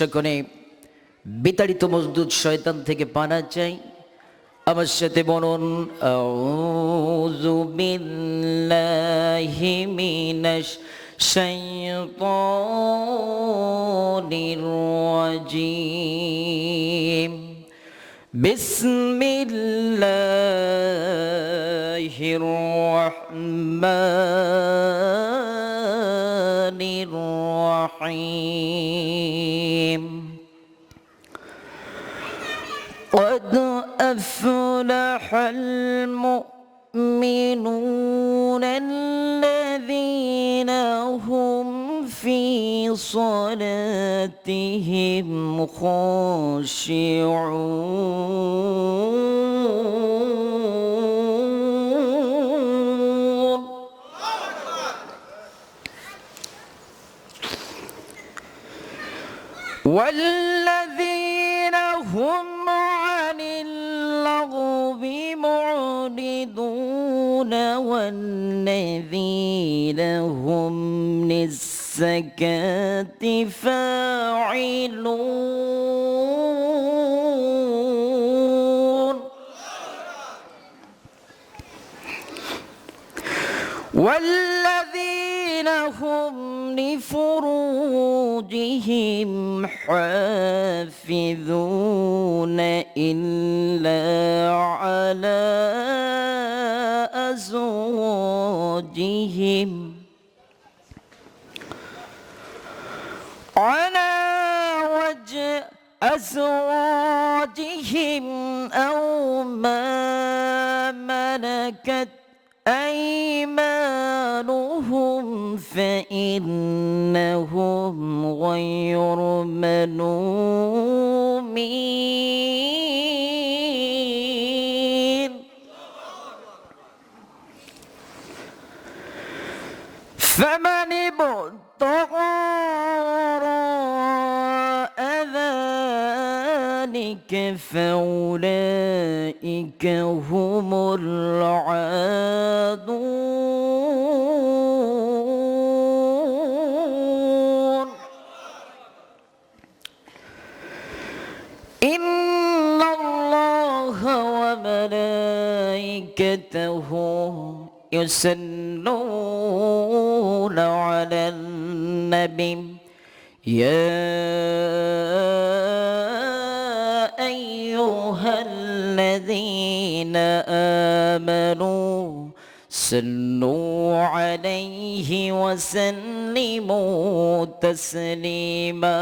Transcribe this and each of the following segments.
সকলে বিতাড়িত মজদুদ শয়তান থেকে পানা চাই। আমার সাথে বলুন, আউযু বিল্লাহি মিনাশ শাইতানির রাজিম। বিসমিল্লাহির রাহমানির রাহিম। قد أفلح المؤمنون الذين هم في صلاتهم خاشعون والذين هم عن اللغو معرضون والذين هم للزكاة فاعلون والذين هم لفروجهم حافظون إلا على أزواجهم أو ما ملكت أيمانهم فإنهم غير ملومين فمن ابتغى وراء ذلك فأولئك هم العادون إن الله وملائكته يصلون على النبي يا أيها الذين آمنوا صلوا عليه وسلموا تسليما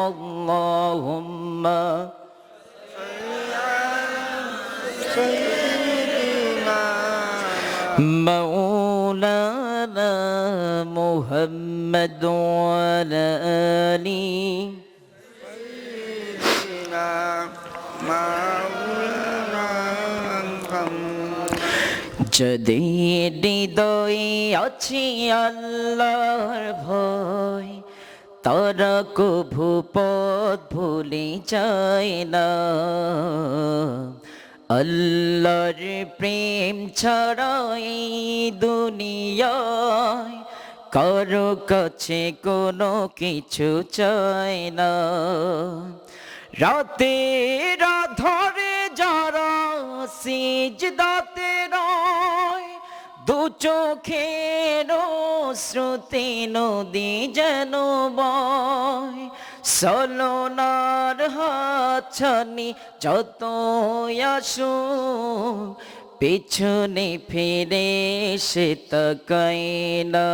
اللهم مولانا محمد وعلى آله যদি হৃদয়ে আছে আল্লাহর ভয় তারা কভু পথ ভুলে যায় না আল্লাহর প্রেম ছাড়া এই দুনিয়ায় কারো কাছে কোনো কিছু চায় না রাতে রাধরে যারা সিজদাতে রয় দু চোখের শ্রুতি নদী যেন বয় সলনার হাতছানি যত আসো পিছনে ফিরে সে তাকায় না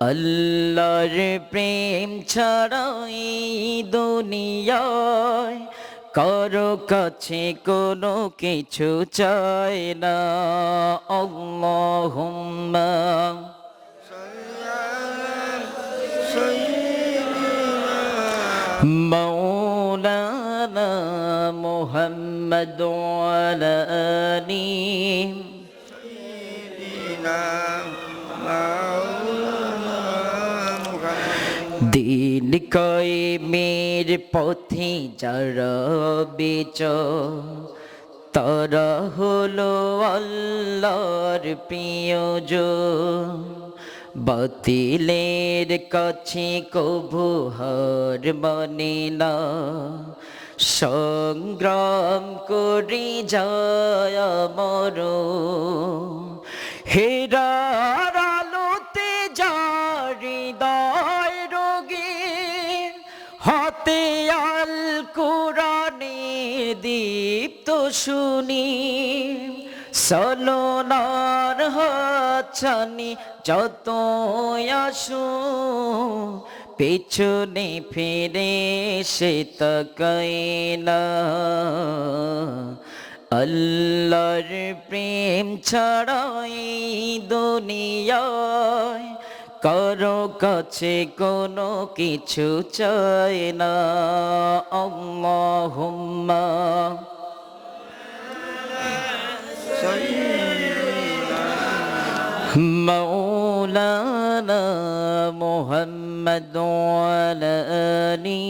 আল্লাহর প্রেম ছাড়া এই দুনিয়ায় কারো কাছে কোনো কিছু চায় না আল্লাহুম্মা مولانا محمد وعلى آله দিন কায়েমের পথে যারা বিচর তারা হলো আল্লাহর প্রিয়জন বাতিলের কাছে কভু হার মানে না, সংগ্রাম করে যায় মর, হেরার আলোতে যার হৃদয় রোগী, হাতে আল কোরআনের দীপ্ত শুনি, সলোনার হাতছানি যত আসো, পেছনে ফিরে সে তাকায় না। আল্লাহর প্রেম ছাড়াই দুনিয়ায় কারো কাছে কোনো কিছু চায় না। আল্লাহুম্মা مولانا محمد وعلى آله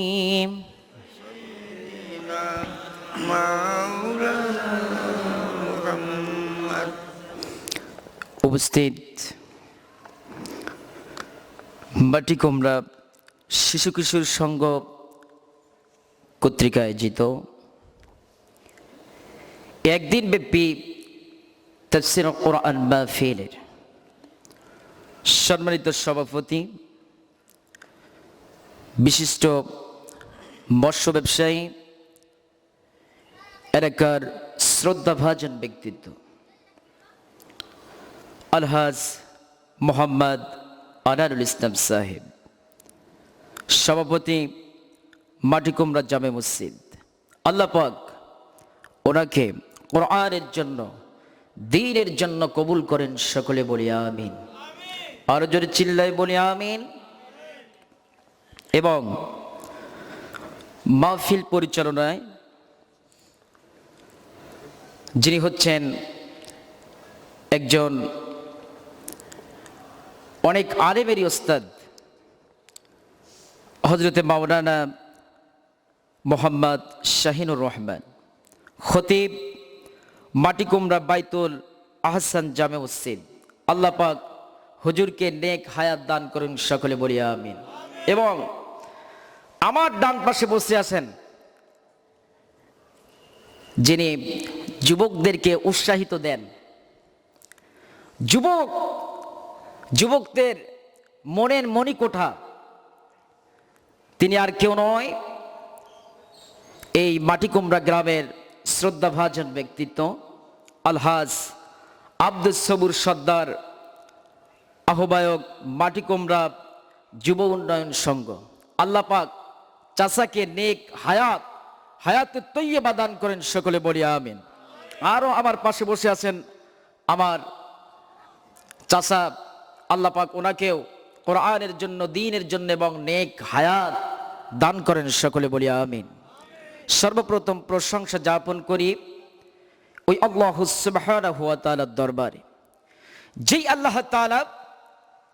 উপস্থিত মাটিকুমড়া শিশু কিশোর সংঘ কর্তৃক আয়োজিত একদিন ব্যাপী তাফসীর কোরআন মাহফিলের সম্মানিত সভাপতি, বিশিষ্ট মৎস্য ব্যবসায়ী, এলাকার শ্রদ্ধাভাজন ব্যক্তিত্ব আলহাজ মোহাম্মদ আনারুল ইসলাম সাহেব, সভাপতি মাটিকুমড়া জামে মসজিদ, আল্লাহ পাক ওনাকে কোরআনের জন্য দ্বীনের জন্য কবুল করেন। সকলে বলি আমিন। আরো জোরে চিল্লাই বলি আমিন। এবং মাহফিল পরিচালনায় যিনি হচ্ছেন একজন অনেক আলেমেরই ওস্তাদ, হযরতে মাওলানা মোহাম্মদ শাহিনুর রহমান, খতিব মাটিকুমড়া বাইতুল আহসান জামে মসজিদ, আল্লাহ পাক হুজুরকে নেক হায়াত দান করুন। সকলে বলি আমিন। এবং আমার ডান পাশে বসে আছেন যিনি যুবকদেরকে উৎসাহিত দেন, যুবকদের মনের মণিকোঠা, তিনি আর কেউ নয়, এই মাটিকুমড়া গ্রামের শ্রদ্ধাভাজন ব্যক্তিত্ব আলহাজ আব্দুস সবুর সর্দার, আহ্বায়ক মাটিকুমড়া যুব উন্নয়ন সংঘ। আল্লাহ পাক চাচাকে নেক হায়াতে তৈয়বা দান করেন। সকলে বলি আমিন। আরো আমার পাশে বসে আছেন আমার চাচা, আল্লাহ পাক ওনাকেও কোরআনের জন্য দ্বীনের জন্য এবং নেক হায়াত দান করেন। সকলে বলি আমিন। সর্বপ্রথম প্রশংসা জ্ঞাপন করি ওই আল্লাহ সুবহানাহু ওয়া তাআলার দরবারে, যেই আল্লাহ তাআলা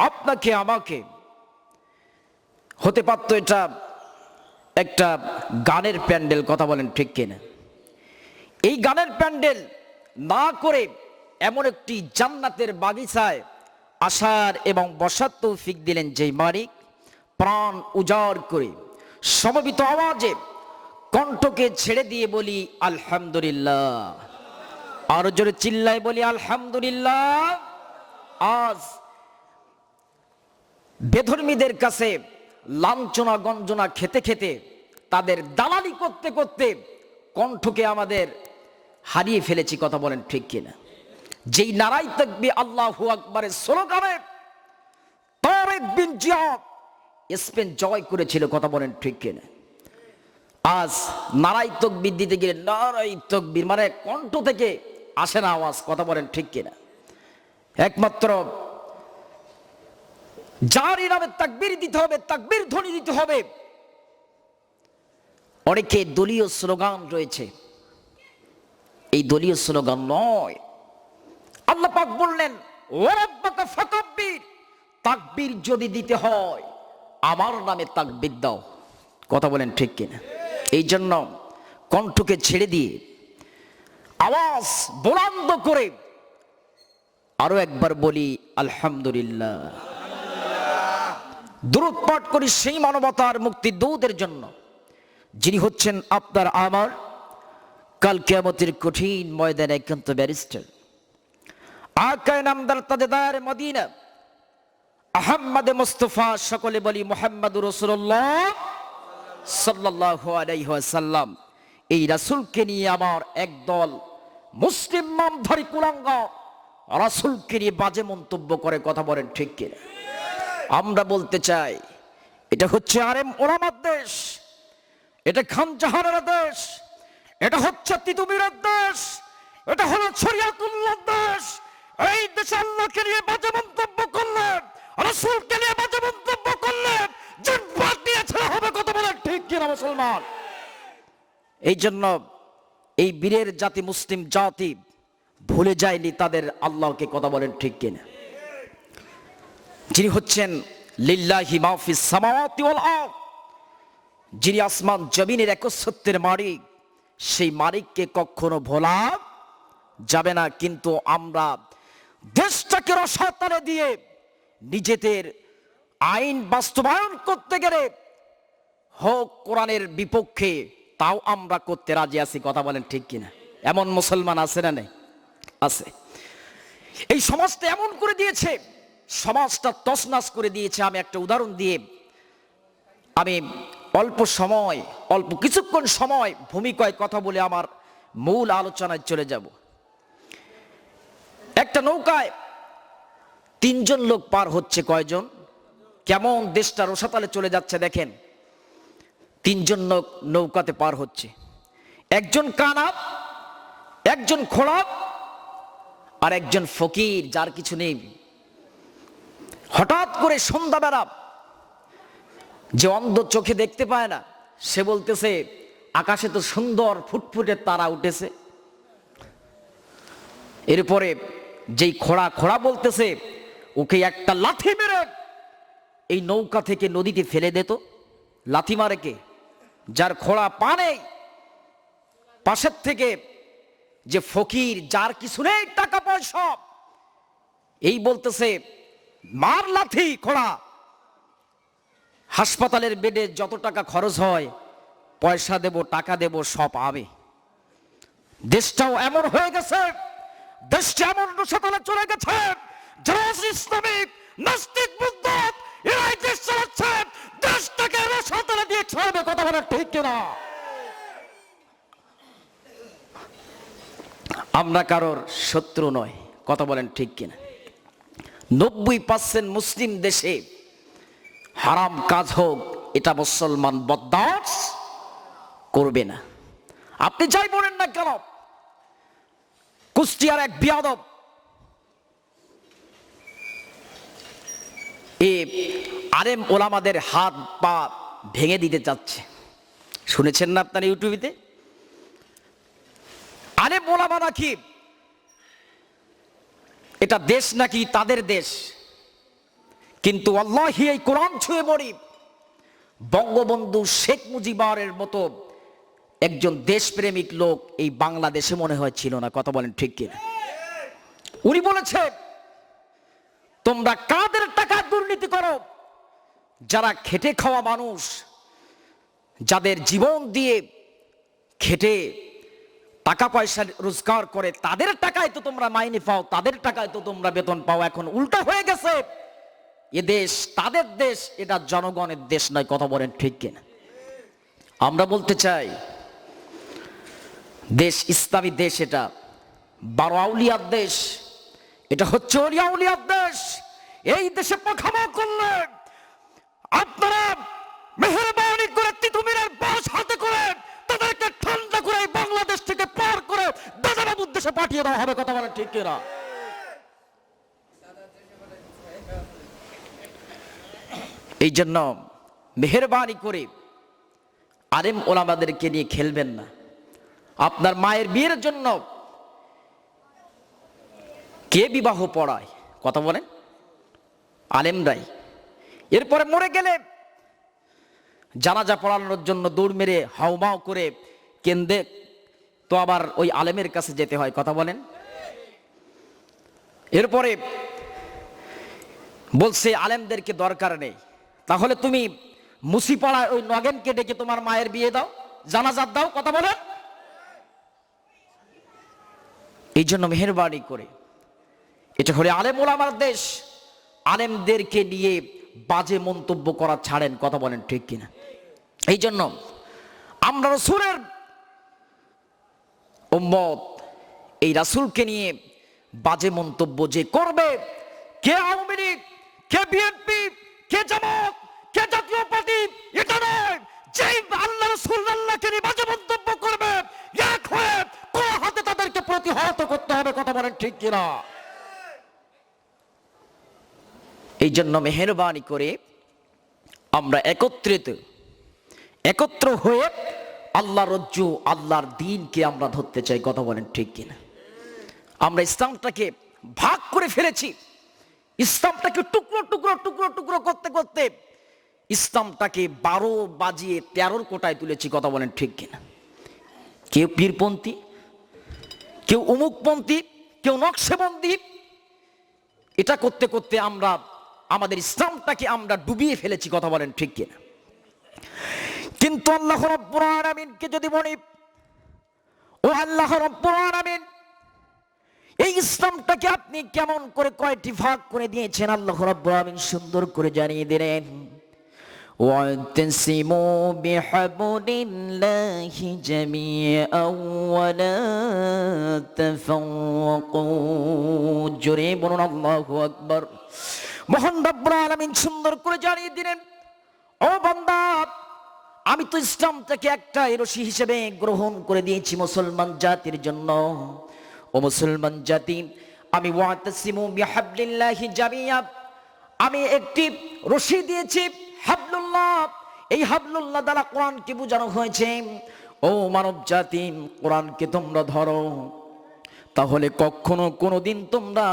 আপনাকে আমাকে, হতে পারতো এটা একটা গানের প্যান্ডেল, কথা বলেন ঠিক কিনা, এই গানের প্যান্ডেল না করে এমন একটি জান্নাতের বাগিচায় আসার এবং বসার তৌফিক দিলেন যেই মালিক, প্রাণ উজাড় করে সমবেত আওয়াজে কণ্ঠকে ছেড়ে দিয়ে বলি আলহামদুলিল্লাহ। আরো জোরে চিল্লায় বলি আলহামদুলিল্লাহ। আজ বেধর্মীদের কাছে লাঞ্ছনা গঞ্জনা খেতে খেতে, তাদের দালালি করতে করতে কণ্ঠকে আমাদের হারিয়ে ফেলেছি, কথা বলেন ঠিক কিনা। যেই নারাই তাকবীর আল্লাহু আকবারের স্লোগানে তারেক বিন জিয়াদ স্পেন জয় করেছিল, কথা বলেন ঠিক কিনা। আজ নারাই তাকবীর দিতে গেলে নারাই তাকবীর মানে কণ্ঠ থেকে আসে না আওয়াজ, কথা বলেন ঠিক কিনা। একমাত্র যার নামে তাকবীর দিতে হবে, তাকবীর ধ্বনি দিতে হবে। অনেকে দলীয় স্লোগান রয়েছে, এই দলীয় স্লোগান নয়। আল্লাহ পাক বললেন ওয়া রাব্বাকা ফাকাব্বির, তাকবীর যদি দিতে হয় আমার নামে তাকবীর দাও, কথা বলেন ঠিক কিনা। এই জন্য কণ্ঠকে ছেড়ে দিয়ে আওয়াজ বুলন্দ করে আরো একবার বলি আলহামদুলিল্লাহ। দরুদ পাঠ করি সেই মানবতার মুক্তি দূতের জন্য, যিনি হচ্ছেন আপনার আমার কাল কিয়ামতের কঠিন ময়দানে একান্ত ব্যারিস্টার, আকায়ে নামদার তাজদার মদিনা আহমদ মুস্তাফা, সকলে বলি মুহাম্মদুর রাসূলুল্লাহ সাল্লাল্লাহু আলাইহি ওয়াসাল্লাম। এই রাসূলকে নিয়ে আমার একদল মুসলিম নামধারী কুলাঙ্গ রাসূলকে নিয়ে বাজে মন্তব্য করে, কথা বলেন ঠিক কিনা? আমরা বলতে চাই, এটা হচ্ছে আলেম ওলামার দেশ, এটা খান জাহানের দেশ, এটা হচ্ছে তিতুমিরের দেশ, এটা হলো শরিয়াতুল্লাহর দেশ। এই দেশে আল্লাহকে নিয়ে বাজে মন্তব্য করলে, রাসূলকে নিয়ে বাজে মন্তব্য করলে জিহ্বা দিয়ে ছেড়ে হবে, কথা বলেন ঠিক কিনা মুসলমান? এই জন্য এই বীরের জাতি মুসলিম জাতি ভুলে যায়নি তাদের আল্লাহকে, কথা বলেন ঠিক কিনা? যিনি হচ্ছেন লিল্লাহি মা ফিস সামাওয়াতি ওয়াল আরদ, যিনি আসমান জমিনের একচ্ছত্বের মালিক, সেই মালিককে কখনো ভোলা যাবে না। কিন্তু আমরা দেশটাকে রসাতলে দিয়ে নিজেদের আইন বাস্তবায়ন করতে গেলে হোক কোরআনের বিপক্ষে, তাও আমরা করতে রাজি আছি, কথা বলেন ঠিক কিনা? এমন মুসলমান আছে না নেই? আছে। এই সমাজটা এমন করে দিয়েছে, সমাজটা তছনছ করে দিয়েছে। আমি একটা উদাহরণ দিয়ে আমি অল্প কিছুক্ষণ সময় ভূমিকায় কথা বলে আমার মূল আলোচনায় চলে যাব। একটা নৌকায় 3 জন লোক পার হচ্ছে, কয়জন? কেমন দেশটা রসাতলে চলে যাচ্ছে দেখেন। 3 জন লোক নৌকাতে পার হচ্ছে, একজন কানা, একজন খোড়া, আর একজন ফকির যার কিছু নেই। হঠাৎ করে সন্ধ্যাবেলা, যে অন্ধ চোখে দেখতে পায় না, সে বলতেছে আকাশে তো সুন্দর ফুটফুটে তারা উঠেছে। এরপরে যেই খোড়া বলতেছে ওকে একটা লাথি মেরে এই নৌকা থেকে নদীতে ফেলে দিত। লাথি মারে কে? যার খোড়া পা নেই। পাশের থেকে যে ফকির, যার কিছু নেই টাকা পয়সা, এই বলতেছে মার লাথি খোড়া। হাসপাতালের বেডে যত টাকা খরচ হয়, পয়সা দেব, টাকা দেব, সব আমি। দেশটাও এমন হয়ে গেছে, দেশটা এমন রসাতলে চলে গেছে, যারা ইসলামিক নাস্তিক বুদ্ধ এরাই দেশ চালাচ্ছে, দেশটাকে রসাতলে দিয়ে ছাড়বে, কথা বলা ঠিক কিনা? আমরা কারোর শত্রু নয়, কথা বলেন ঠিক কিনা? 90% মুসলিম দেশে হারাম কাজ হোক, এটা মুসলমান বরদাস্ত করবে না। আপনি যাই বলেন না কেন, কুষ্টিয়ার এক বিয়াদব আলেম ওলামাদের হাত পা ভেঙে দিতে চাচ্ছে, শুনেছেন না আপনার ইউটিউবে? আলেম ওলামা নাকি এটা দেশ নাকি তাদের দেশ, কিন্তু আল্লাহি এই কোরআন ছুঁয়ে বলি, বঙ্গবন্ধু শেখ মুজিবের মতো একজন দেশপ্রেমিক লোক এই বাংলাদেশে মনে হয় ছিল না, কথা বলেন ঠিক কিনা? উনি বলেছে তোমরা কাদের টাকা দুর্নীতি করো? যারা খেটে খাওয়া মানুষ, যাদের জীবন দিয়ে খেটে টাকা পয়সা রোজগার করে, তাদের টাকায় তো তোমরা মাইনে পাও, তাদের টাকায় তো তোমরা বেতন পাও। এখন উল্টা হয়ে গেছে, এ দেশ তাদের দেশ, এটা জনগণের দেশ নয়, কথা বলেন ঠিক কিনা? আমরা বলতে চাই, দেশ ইসলামী দেশ, এটা 12 আউলিয়ার দেশ, এটা হচ্ছে ওলিয়া উলিয়ার দেশ। এই দেশে পাখামো করলে আপনারা মেহেরবানি করে তিতুমিরের বাস হাতে করে তাদেরকে ঠান্ডা করে বাংলাদেশ থেকে পার করে দাদাবাবুর দেশে পাঠিয়ে দেওয়া হবে, কথা বলেন ঠিক কিনা? এই জন্য মেহেরবানি করে আলেম ওলামাদেরকে নিয়ে খেলবেন না। আপনার মায়ের বিয়ের জন্য কে বিবাহ পড়ায়, কথা বলেন? আলেমরাই। এরপরে মরে গেলে জানাজা পড়ানোর জন্য দৌড় মেরে হাউমাউ করে কেন্দে, তো আবার ওই আলেমের কাছে যেতে হয়, কথা বলেন? এরপরে বলছে আলেমদেরকে দরকার নেই, তাহলে তুমি মুসিপাড়ায় ওই নগেনকে ডেকে তোমার মায়ের বিয়ে দাও, জানাজাত দাও, কথা বলে। এই জন্য মেহেরবানি করে, এটা হলে আলেম ওলামার দেশ, আলেমদেরকে নিয়ে বাজে মন্তব্য করা ছাড়েন, কথা বলেন ঠিক কিনা? এই জন্য আমরা রাসূলের উম্মত, এই রাসূলকে নিয়ে বাজে মন্তব্য যে করবে, কে আওয়ামী লীগ, কে বিএনপি, কে জামাত, কে জাতীয় পার্টি, এটা নয়, যে আল্লাহ রাসূল আল্লাহকে নিয়ে বাজে মন্তব্য করবে, এক হয়ে কোন হাতে তাদেরকে প্রতিহত করতে হবে, কথা বলেন ঠিক কিনা? এই জন্য মেহেরবানি করে আমরা একত্র হয়ে আল্লাহর রজ্জু, আল্লাহর দ্বীনকে আমরা ধরতে চাই, কথা বলেন ঠিক কিনা? আমরা ইসলামটাকে ভাগ করে ফেলেছি, ইসলামটাকে টুকরো টুকরো টুকরো টুকরো করতে করতে ইসলামটাকে 12 বাজিয়ে 13 কোটায় তুলেছি, কথা বলেন ঠিক কিনা? কেউ পীরপন্থী, কেউ অমুকপন্থী, কেউ নকশেবন্দি, এটা করতে করতে আমরা আমাদের ইসলামটাকে আমরা ডুবিয়ে ফেলেছি, কথা বলেন ঠিক কিনা? কিন্তু আল্লাহ রাব্বুল আলামিনকে যদি বলি, ও আল্লাহ রাব্বুল আলামিন, এই ইসলামটাকে আপনি কেমন করে কয়টি ভাগ করে দিয়েছেন, আল্লাহ রাব্বুল আলামিন সুন্দর করে জানিয়ে দিলেন, ওয়াতাসিমু বিহাবলিল্লাহি জামিআন ওয়া লা তাফাররাকু। জোরে বলুন আল্লাহু আকবার। মহান রব্বুল আলামিন সুন্দর করে জানিয়ে দিলেন, ও বান্দা, আমি তো ইসলামটাকে একটা রশি হিসেবে গ্রহণ করে দিয়েছি মুসলমান জাতির জন্য। ও মুসলমান জাতি, আমি ওয়াতাসিমু বিহাবলিল্লাহি জামিআ, আমি একটি রশি দিয়েছি, হাবলুল্লাহ। এই হাবলুল্লাহ দ্বারা কোরআনকে বোঝানো হয়েছে, ও মানব জাতি, কোরআনকে তোমরা ধরো, তাহলে কখনো কোনোদিন তোমরা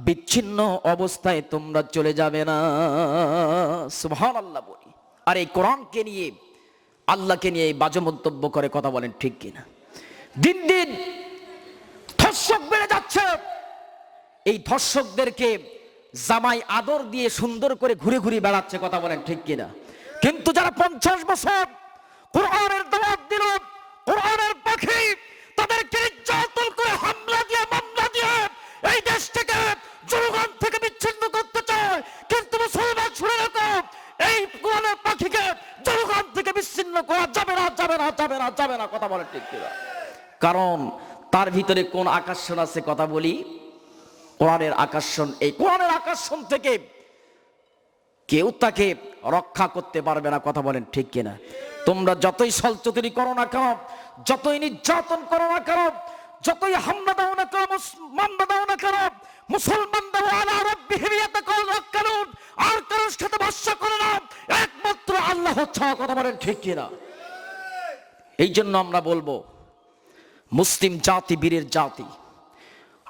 বিচ্ছিন্ন অবস্থায় তোমরা চলে যাবে না। সুবহানাল্লাহ বলি। আর এই কোরআনকে নিয়ে, আল্লাহকে নিয়ে বাজে মন্তব্য করে, কথা বলেন ঠিক কিনা? দিন দিন ধর্ষক বেড়ে যাচ্ছে, এই ধর্ষকদেরকে জামাই আদর দিয়ে সুন্দর করে ঘুরে ঘুরে বেড়াচ্ছে, কথা বলেন ঠিক কিনা? কিন্তু যারা 50 বছর কোরআনের দাওয়াত দিল, কোরআনের পাখি, তাদেরকে নির্যাতন করে হামলা দিয়ে মামলা দিয়ে এই দেশ থেকে, জনগণ থেকে বিচ্ছিন্ন করতে চায়। কিন্তু মুসলমান শুনে রাখো, এই কোরআনের পাখিকে জনগণ থেকে বিচ্ছিন্ন করা যাবে না, যাবে না, যাবে না, যাবে না, কথা বলেন ঠিক কিনা? কারণ তার ভিতরে কোন আকর্ষণ আছে, কথা বলি, কোরআনের আকর্ষণ। এই কোরআনের আকর্ষণ থেকে কেউ তাকে রক্ষা করতে পারবে না, কথা বলেন ঠিক কিনা? তোমরা যতই ছলচতুরি করো না কেন, যতই নির্যাতন করো না কেন, যতই হামলা দাও না কেন, মামলা দাও না কেন, মুসলমানদের আলা রাব্বিহিম ইয়াতাওয়াক্কালুন, আর কারোর সাথে ভরসা করে না, একমাত্র আল্লাহ ছাড়া, কথা বলেন ঠিক কিনা? এই জন্য আমরা বলবো, মুসলিম জাতি বীরের জাতি।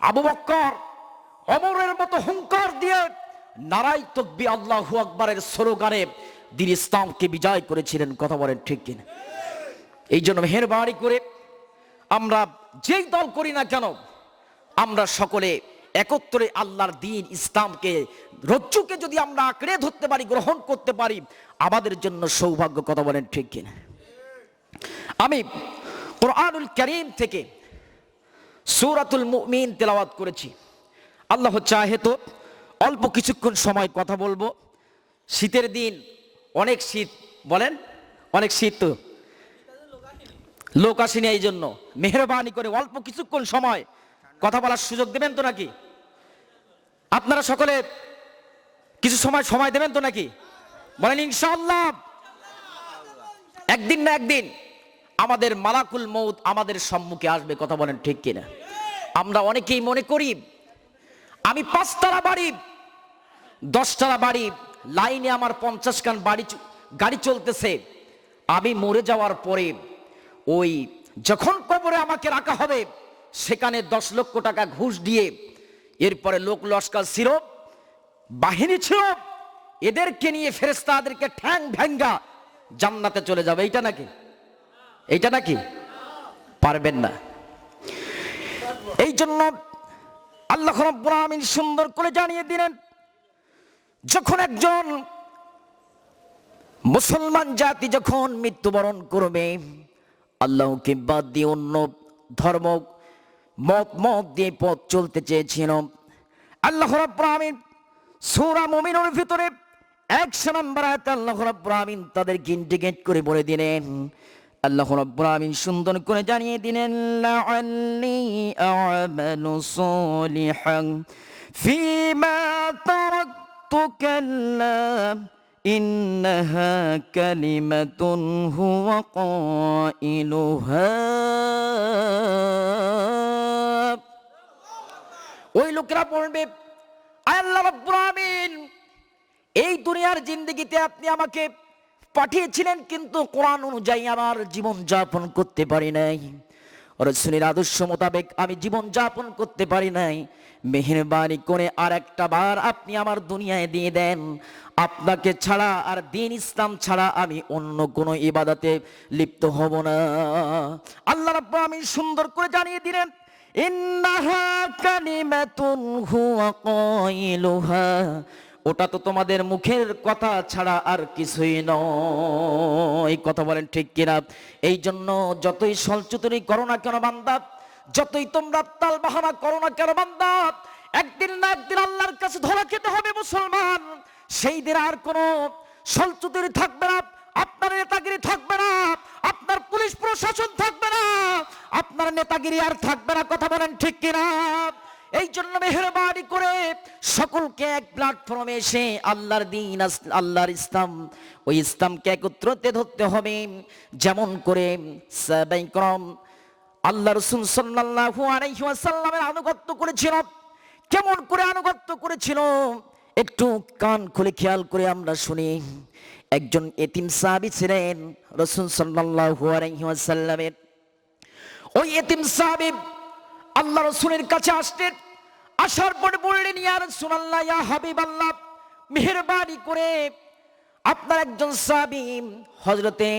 আবু বকর ওমরের মতো হুঙ্কার দিয়ে নারায়ে তাকবীর আল্লাহু আকবারের স্লোগানে দ্বীন ইসলামকে বিজয় করেছিলেন, কথা বলেন ঠিক কিনা? এই জন্য মেহেরবানি করে আমরা যেই দল করি না কেন, আমরা সকলে একত্রে আল্লাহর দ্বীন ইসলামকে, রজ্জুকে যদি আমরা আঁকড়ে ধরতে পারি, গ্রহণ করতে পারি, আমাদের জন্য সৌভাগ্য, কথা বলেন ঠিক কিনা? আমি কোরআনুল কারীম থেকে সূরাতুল মুমিন তেলাওয়াত করেছি। আল্লাহ চাহে তো অল্প কিছুক্ষণ সময় কথা বলবো। শীতের দিন, অনেক শীত, বলেন অনেক শীত, তো লোক আসেনি, এই জন্য মেহেরবানি করে অল্প কিছুক্ষণ সময় কথা বলার সুযোগ দেবেন তো নাকি? আপনারা সকলে কিছু সময় দেবেন তো নাকি? বলেন ইনশাআল্লাহ। একদিন না একদিন আমাদের মালাকুল মউত আমাদের সম্মুখে আসবে, কথা বলেন ঠিক কিনা? আমরা অনেকেই মনে করি আমি 5 তলা বাড়ি, 10 তলা বাড়ি, লাইনে আমার 50 খান গাড়ি চলতেছে, আমি মরে যাওয়ার পরে ওই যখন কবরে আমাকে রাখা হবে, সেখানে 10 লক্ষ টাকা ঘুষ দিয়ে, এরপরে লোক লস্কর ছিল, বাহিনী ছিল, এদেরকে নিয়ে ফেরেশতাদেরকে ঠ্যাং ভেঙ্গা জান্নাতে চলে যাবে। এইটা নাকি? এইটা নাকি? পারবেন না। এই জন্য আল্লাহ রাব্বুল আলামিন সুন্দর করে জানিয়ে দিলেন, যখন একজন মুসলমান জাতি যখন মৃত্যুবরণ করবে, আল্লাহকে বাদ দিয়ে অন্য ধর্ম মত দিয়ে পথ চলতে চেয়েছিল, আল্লাহ রাব্বুল আমিন সূরা মুমিনুর ভিতরে 100 নম্বর আয়াতে আল্লাহ রাব্বুল আমিন তাদেরকে ইন্ডিকেট করে বলে দিলেন, আল্লাহ রাব্বুল আমিন সুন্দর করে জানিয়ে দিলেন, লাআল্লি আ'মালু সালিহান ফীমা তারাকতু কাল্লা ইন্নাহা কালিমাতুন হুয়া কাইলুহা। ওই লোকেরা বলবে, আল্লাহ রাব্বুল আমিন এই দুনিয়ার জিন্দেগিতে আপনি আমাকে পাঠিয়েছিলেন, কিন্তু কোরআন অনুযায়ী আমার জীবন যাপন করতে পারি নাই, রাসূলের আদর্শ মোতাবেক আমি জীবন যাপন করতে পারি নাই। মেহেরবানি করে আর একটা বার আপনি আমার দুনিয়ায় দিয়ে দেন, আপনাকে ছাড়া আর দ্বীন ইসলাম ছাড়া আমি অন্য কোনো ইবাদতে লিপ্ত হব না। আল্লাহ রাব্বুল আমিন সুন্দর করে জানিয়ে দিলেন, ইন্নাহা কালিমাতুন হুয়া কাইলুহা, ওটা তো তোমাদের মুখের কথা ছাড়া আর কিছুই নয়। কথা বলেন ঠিক কিনা? এই জন্য যতই সলচতুরি করো না কেন বান্দা, যতই তোমরা তাল বাহানা করো না কেন বান্দা, একদিন না একদিন আল্লাহর কাছে ধরা খেতে হবে মুসলমান। সেই দিন আর কোনো সলচতুরি থাকবে না, আপনার নেতাগিরি থাকবে না, আপনার পুলিশ প্রশাসন থাকবে না, আপনার নেতাগিরি আর থাকবে না। কথা বলেন ঠিক কিনা? এই জন্য মেহেরবানি করে সকলকে এক প্ল্যাটফর্মে এসে আল্লাহর দ্বীন, আল্লাহর ইসলাম, ওই ইসলামকে একত্রতে ধরতে হবে। যেমন করে সাহাবায়ে কেরাম আল্লাহ রাসূল সাল্লাল্লাহু আলাইহি ওয়াসাল্লামের আনুগত্য করেছিল, কেমন করে আনুগত্য করেছিল একটু কান খুলে খেয়াল করে আমরা শুনি। একজন এতিম সাহাবী ছিলেন রাসূল সাল্লাল্লাহু আলাইহি ওয়াসাল্লামের। ওই এতিম সাহাবী আল্লাহ রাসূলের কাছে আসলেন, আসার পর বললেন, ইয়া রাসূলুল্লাহ, ইয়া হাবিবাল্লাহ, মেহেরবানি করে আপনার একজন সাহাবী হযরতে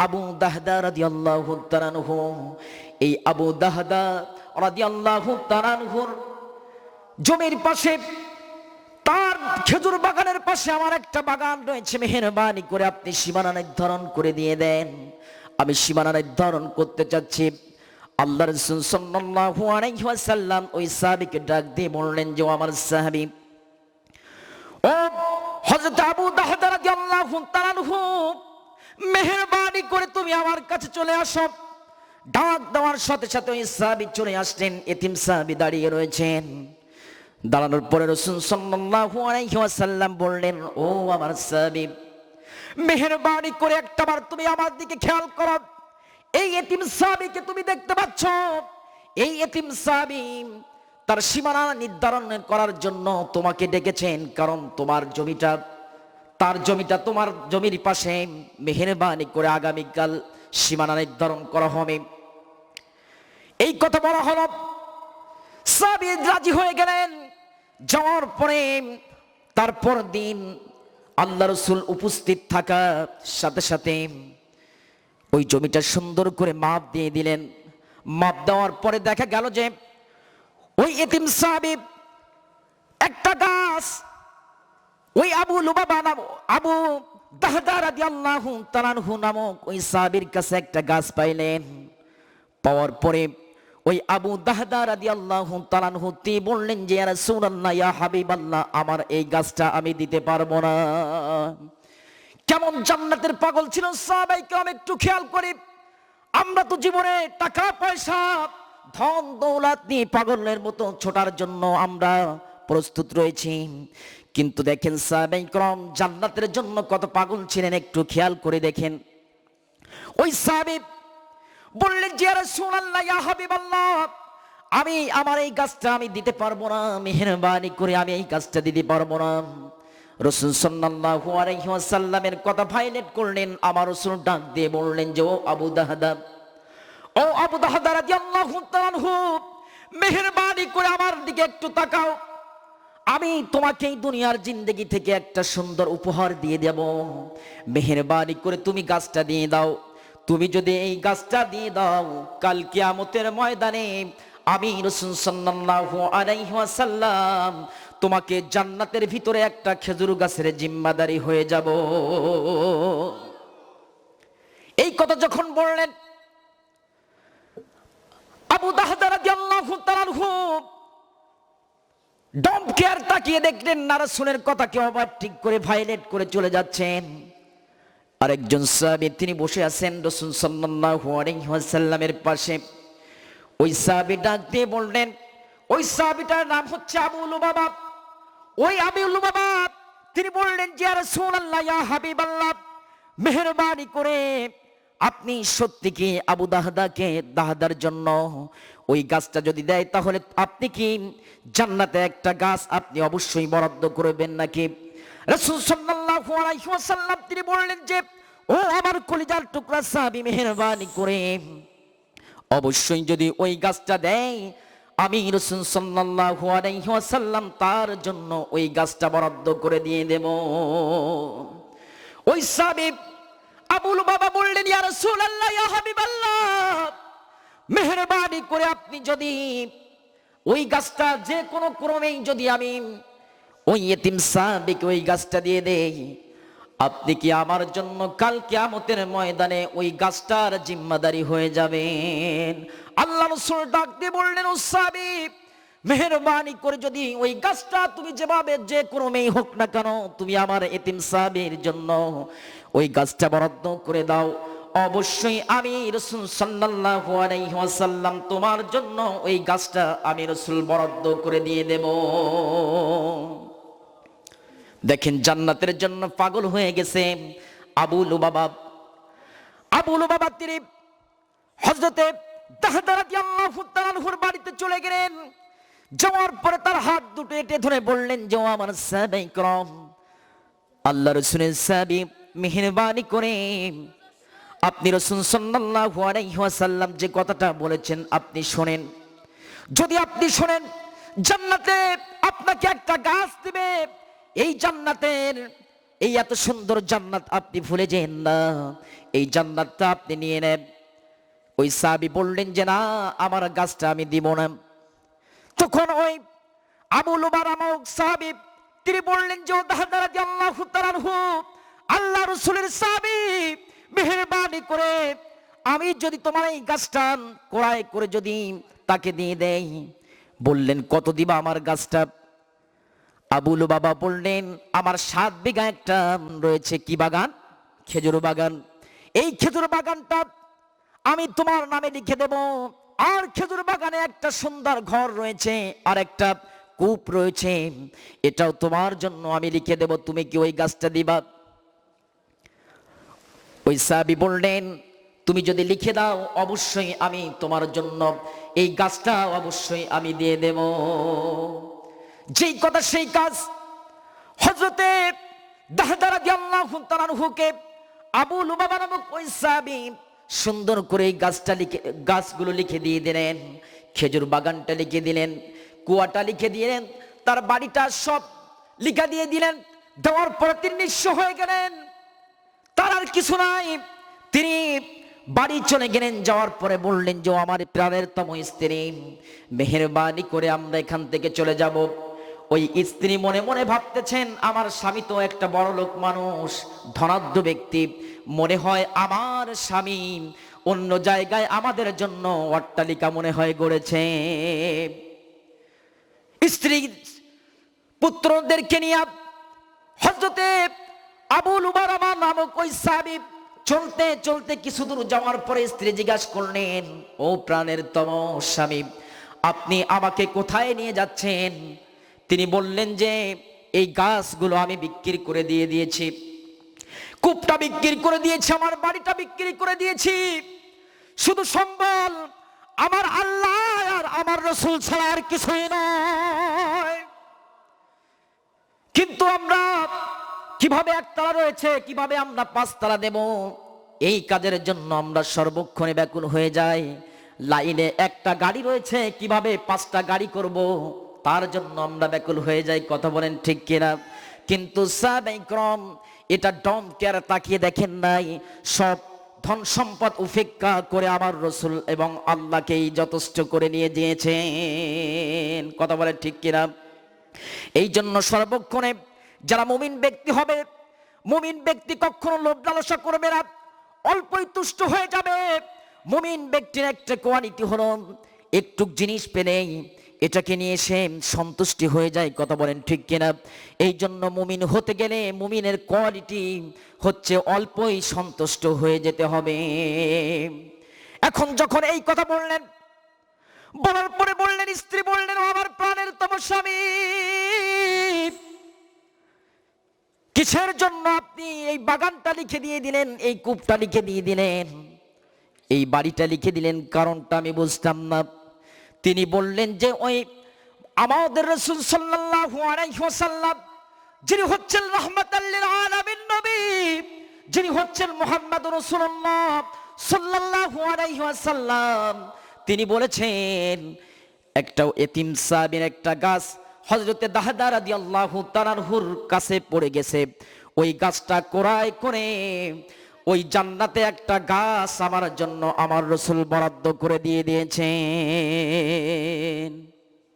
আবু দাহদা রাদিয়াল্লাহু তাআলা আনহু, এই আবু দাহদা রাদিয়াল্লাহু তাআলা আনহুর জমির পাশে, তার খেজুর বাগানের পাশে আমার একটা বাগান রয়েছে, মেহেরবানি করে আপনি সীমানা নির্ধারণ করে দিয়ে দেন, আমি সীমানা নির্ধারণ করতে চাচ্ছি। আল্লাহ রাসূল সাল্লাল্লাহু আলাইহি ওয়াসাল্লাম ওই সাহাবীকে ডাক দিয়ে বললেন যে, আমার সাহাবী, ও হযরত আবু দাহদা রাদিয়াল্লাহু তাআলা আনহু, মেহেরবানি করে তুমি আমার কাছে চলে আসো। ডাক দেওয়ার সাথে সাথে ওই সাহাবী চলে আসলেন। এতিম সাহাবী দাঁড়িয়ে রয়েছেন। দাঁড়ানোর পরে রাসূল সাল্লাল্লাহু আলাইহি ওয়াসাল্লাম বললেন, ও আমার সাহাবী, মেহেরবানি করে একটাবার তুমি আমার দিকে খেয়াল করো। এই এতিম সাহাবীকে তুমি দেখতে পাচ্ছ, এই এতিম সাহাবী তার সীমানা নির্ধারণ করার জন্য তোমাকে ডেকেছেন, কারণ তোমার জমিটা, তার জমিটা তোমার জমির পাশে, মেহেরবানি করে আগামীকাল সীমানা নির্ধারণ করা হবে। এই কথা বলা হলো, সাহাবী রাজি হয়ে গেলেন। যাওয়ার পরে তারপর দিন আল্লাহ রাসূল উপস্থিত থাকার সাথে সাথে ওই জমিটা সুন্দর করে মাপ দিয়ে দিলেন। মাপ দেওয়ার পরে দেখা গেল যে ওই এতিম সাহাবী একটা গাছ, ওই আবু লুবাবা আবু দাহদা রাদিয়াল্লাহু তাআলা আনহু নামক ওই সাহাবীর কাছে একটা গাছ পাইলেন। পাওয়ার পরে ওই আবু দাহদা রাদিয়াল্লাহু তাআলা আনহু তিনি বললেন যে, ইয়া রাসূলুল্লাহ, ইয়া হাবিবাল্লাহ, আমার এই গাছটা আমি দিতে পারবো না। কেমন জান্নাতের পাগল ছিল সাহাবায়ে কেরাম, একটু খেয়াল করি। আমরা তো জীবনে টাকা পয়সা ধন দৌলত নিয়ে পাগলের মতো ছোটার জন্য আমরা প্রস্তুত রয়েছি, কিন্তু দেখেন সাহাবায়ে কেরাম জান্নাতের জন্য কত পাগল ছিলেন, একটু খেয়াল করে দেখেন। ওই সাহাবী বললেন যে, ইয়া রাসূলুল্লাহ, ইয়া হাবিবাল্লাহ, আমি আমার এই গাছটা আমি দিতে পারবো না, মেহেরবানি করে আমি এই গাছটা দিতে পারবো না। রাসূল সাল্লাল্লাহু আলাইহি ওয়াসাল্লামের কথা ভাইলেট করলেন। আমার রাসূল ডাক দিয়ে বললেন যে, ও আবু দাহদা, ও আবু দাহদা রাদিয়াল্লাহু তাআলা আনহু, মেহেরবানি করে আমার দিকে একটু তাকাও। আমি তোমাকে এই দুনিয়ার জিন্দেগি থেকে একটা সুন্দর উপহার দিয়ে দেব, মেহেরবানি করে তুমি গাছটা দিয়ে দাও। তুমি যদি এই গাছটা দিয়ে দাও, কাল কিয়ামতের ময়দানে আমি রাসূল সাল্লাল্লাহু আলাইহি ওয়াসাল্লাম তোমাকে জান্নাতের ভিতরে একটা খেজুর গাছের জিম্মাদারি হয়ে যাব। এই কথা যখন বললেন, আবু দাহদা রাদিয়াল্লাহু তাআলা আনহু ডমকে আর তাকিয়ে দেখলেন না, রাসূলের কথাকে ওভারটেক করে ভায়োলেট করে চলে যাচ্ছেন। আরেকজন সাহাবী তিনি বসে আছেন রাসূল সাল্লাল্লাহু আলাইহি ওয়াসাল্লামের পাশে। ওই সাহাবী ডাক দিয়ে বললেন, ওই সাহাবীটার নাম হচ্ছে আবু লুবাবা। ওই আবু লুবাবা তিনি বললেন যে ইয়া রাসূলুল্লাহ, ইয়া হাবিবাল্লাহ, মেহেরবানি করে আপনি সত্যি কি আবু দাহদাকে দাহদার জন্য ওই গাছটা যদি দেয় তাহলে আপনি কি জান্নাতে একটা গাছ আপনি অবশ্যই বরাদ্দ করবেন নাকি? রাসূল সাল্লাল্লাহু আলাইহি ওয়াসাল্লাম তিনি বললেন যে ও আমার কলিজার টুকরা সাহাবী, মেহেরবানি করে অবশ্যই যদি ওই গাছটা দেয় আমি রাসূল সাল্লাল্লাহু আলাইহি ওয়াসাল্লাম তার জন্য ওই গাছটা বরাদ্দ করে দিয়ে দেব। ওই সাহাবী আবু লুবাবা বললেন, ইয়া রাসূলুল্লাহ, ইয়া হাবিবাল্লাহ, মেহেরবানি করে আপনি যদি ওই গাছটা যে কোনো ক্রমেই যদি আমি ওই ইতিম সাহাবীকে ওই গাছটা দিয়ে দেই, আপনি কি আমার জন্য কাল কিয়ামতের ময়দানে ওই গাছটার জিম্মাদারি হয়ে যাবেন? আল্লাহ রাসূল ডাক দিয়ে বললেন, ও সাহাবী, মেহেরবানি করে যদি ওই গাছটা তুমি যেভাবে যে ক্রমেই হোক না কেন তুমি আমার এতিম সাহাবীর জন্য ওই গাছটা বরাদ্দ করে দাও, অবশ্যই আমি রাসূল সাল্লাল্লাহু আলাইহি ওয়াসাল্লাম তোমার জন্য ওই গাছটা আমি রাসূল বরাদ্দ করে দিয়ে দেব। দেখেন জান্নাতের জন্য পাগল হয়ে গেছে আবু লুবাবা। আবু লুবাবা তিনি হযরতে দাহদা রাদিয়াল্লাহু তাআলা আনহুর বাড়িতে চলে গেলেন। যাওয়ার পরে তার হাত দুটো এঁটে ধরে বললেন যে ও আমার সাহাবায়ে کرام, আল্লাহ রাসূলের সাহাবী, মেহেরবানি করে আপনি রাসূল সাল্লাল্লাহু আলাইহি ওয়াসাল্লাম যে কথাটা বলেছেন আপনি শোনেন। যদি আপনি শোনেন জান্নাতে আপনাকে একটা গাছ দিবে, এই জান্নাতের এই এত সুন্দর জান্নাত আপনি ভুলে যেন না, এই জান্নাতটা আপনি নিয়ে নেন। ওই সাহাবী বললেন যে না, আমার গাছটা আমি দিব না। তখন ওই আবু লুবাবা নামক সাহাবী তিনি বললেন যে ও দাহদা রাদিয়াল্লাহু তাআলা আনহু, আল্লাহ রাসূলের সাহাবী, মেহেরবানি করে আমি যদি তোমার এই গাছটা ক্রয় করে যদি তাকে দিয়ে দেই, বললেন কত দিবা আমার গাছটা? আবু লুবাবা বললেন আমার 7 বিঘা একটা রয়েছে কি বাগান? খেজুর বাগান। এই খেজুর বাগানটা আমি তোমার নামে লিখে দেব, আর খেজুর বাগানে একটা সুন্দর ঘর রয়েছে আর একটা কূপ রয়েছে, এটাও তোমার জন্য আমি লিখে দেব, তুমি কি ওই গাছটা দিবা? ওই সাহাবী বললেন তুমি যদি লিখে দাও অবশ্যই আমি তোমার জন্য এই গাছটা অবশ্যই আমি দিয়ে দেব। যেই কথা সেই কাজ। হযরতে দাহদা রাদিয়াল্লাহু তাআলা আনহুকে আবু লুবাবা নামক ওই সাহাবী সুন্দর করে এই গাছগুলো লিখে দিয়ে দিলেন, খেজুর বাগানটা লিখে দিলেন, কুয়াটা লিখে দিলেন, তার বাড়িটা সব লিখে দিয়ে দিলেন। দেওয়ার পর তিনি নিঃস্ব হয়ে গেলেন, তার আর কিছু নাই। তিনি বাড়ি চলে গেলেন। যাওয়ার পরে বললেন যে আমার প্রাণের তম স্ত্রী, মেহেরবানি করে আমরা এখান থেকে চলে যাব। ওই স্ত্রী মনে মনে ভাবতেছেন আমার স্বামী তো একটা বড় লোক মানুষ, ধনাঢ্য ব্যক্তি, মনে হয় আমার স্বামী অন্য জায়গায় আমাদের জন্য অট্টালিকা মনে হয় গড়েছে। স্ত্রী পুত্রদেরকে নিয়ে হযরতে আবু লুবাবা নামক ওই সাহাবী চলতে চলতে কিছু দূর যাওয়ার পরে স্ত্রী জিজ্ঞাসা করলেন, ও প্রাণের তম স্বামী, আপনি আমাকে কোথায় নিয়ে যাচ্ছেন? তিনি বললেন যে এই গাছগুলো আমি বিক্রি করে দিয়েছি, কূপটা বিক্রি করে দিয়েছি, আমার বাড়িটা বিক্রি করে দিয়েছি, শুধু সম্বল আমার আল্লাহ আর আমার রাসূল ছাড়া আর কিছুই নয়। কিন্তু আমরা কিভাবে একতলা রয়েছে, কিভাবে আমরা 5 তলা দেব, এই কাজের জন্য আমরা সর্বক্ষণে ব্যাকুল হয়ে যাই। লাইনে একটা গাড়ি রয়েছে, কিভাবে 5টা গাড়ি করব, তার জন্য আমরা ব্যাকুল হয়ে যাই। কথা বলেন ঠিক কিনা? কিন্তু সাহাবায়ে کرام এটা ডম কেয়ার তাকিয়ে দেখেন নাই, সব ধন সম্পদ উপেক্ষা করে আমার রাসূল এবং আল্লাহকেই যথেষ্ট করে নিয়ে দিয়েছেন। কথা বলেন ঠিক কিনা? এই জন্য সর্বক্ষণে যারা মুমিন ব্যক্তি হবে, মুমিন ব্যক্তি কখনো লোভ লালসা করবে না, অল্পই তুষ্ট হয়ে যাবে। মুমিন ব্যক্তির একটা কোয়ালিটি হলো একটু জিনিস পেলেই এটাকে নিয়ে সে সন্তুষ্টি হয়ে যায়। কথা বলেন ঠিক কিনা? এই জন্য মুমিন হতে গেলে মুমিনের কোয়ালিটি হচ্ছে অল্পই সন্তুষ্ট হয়ে যেতে হবে। এখন যখন এই কথা বললেন, বলার পরে বললেন, স্ত্রী বললেন, আমার প্রাণের তম স্বামী, কিসের জন্য আপনি এই বাগানটা লিখে দিয়ে দিলেন, এই কূপটা লিখে দিয়ে দিলেন, এই বাড়িটা লিখে দিলেন? কারণটা আমি বুঝতাম না। তিনি বললেন যে ওই আমাদের রাসূল সাল্লাল্লাহু আলাইহি ওয়াসাল্লাম, যিনি হচ্ছেন রাহমাতাল লিল আলামিন নবী, যিনি হচ্ছেন মুহাম্মদুর রাসূলুল্লাহ সাল্লাল্লাহু আলাইহি ওয়াসাল্লাম, তিনি বলেছেন একটা এতিম সাহাবীর একটা গাছ হযরতে দাহদা রাদিয়াল্লাহু তাআলা আনহুর কাছে পড়ে গেছে। ওই গাছটা ক্রয় করে ওই জান্নাতে একটা গাছ আমার জন্য আমার রাসূল বরাদ্দ করে দিয়ে দিয়েছেন।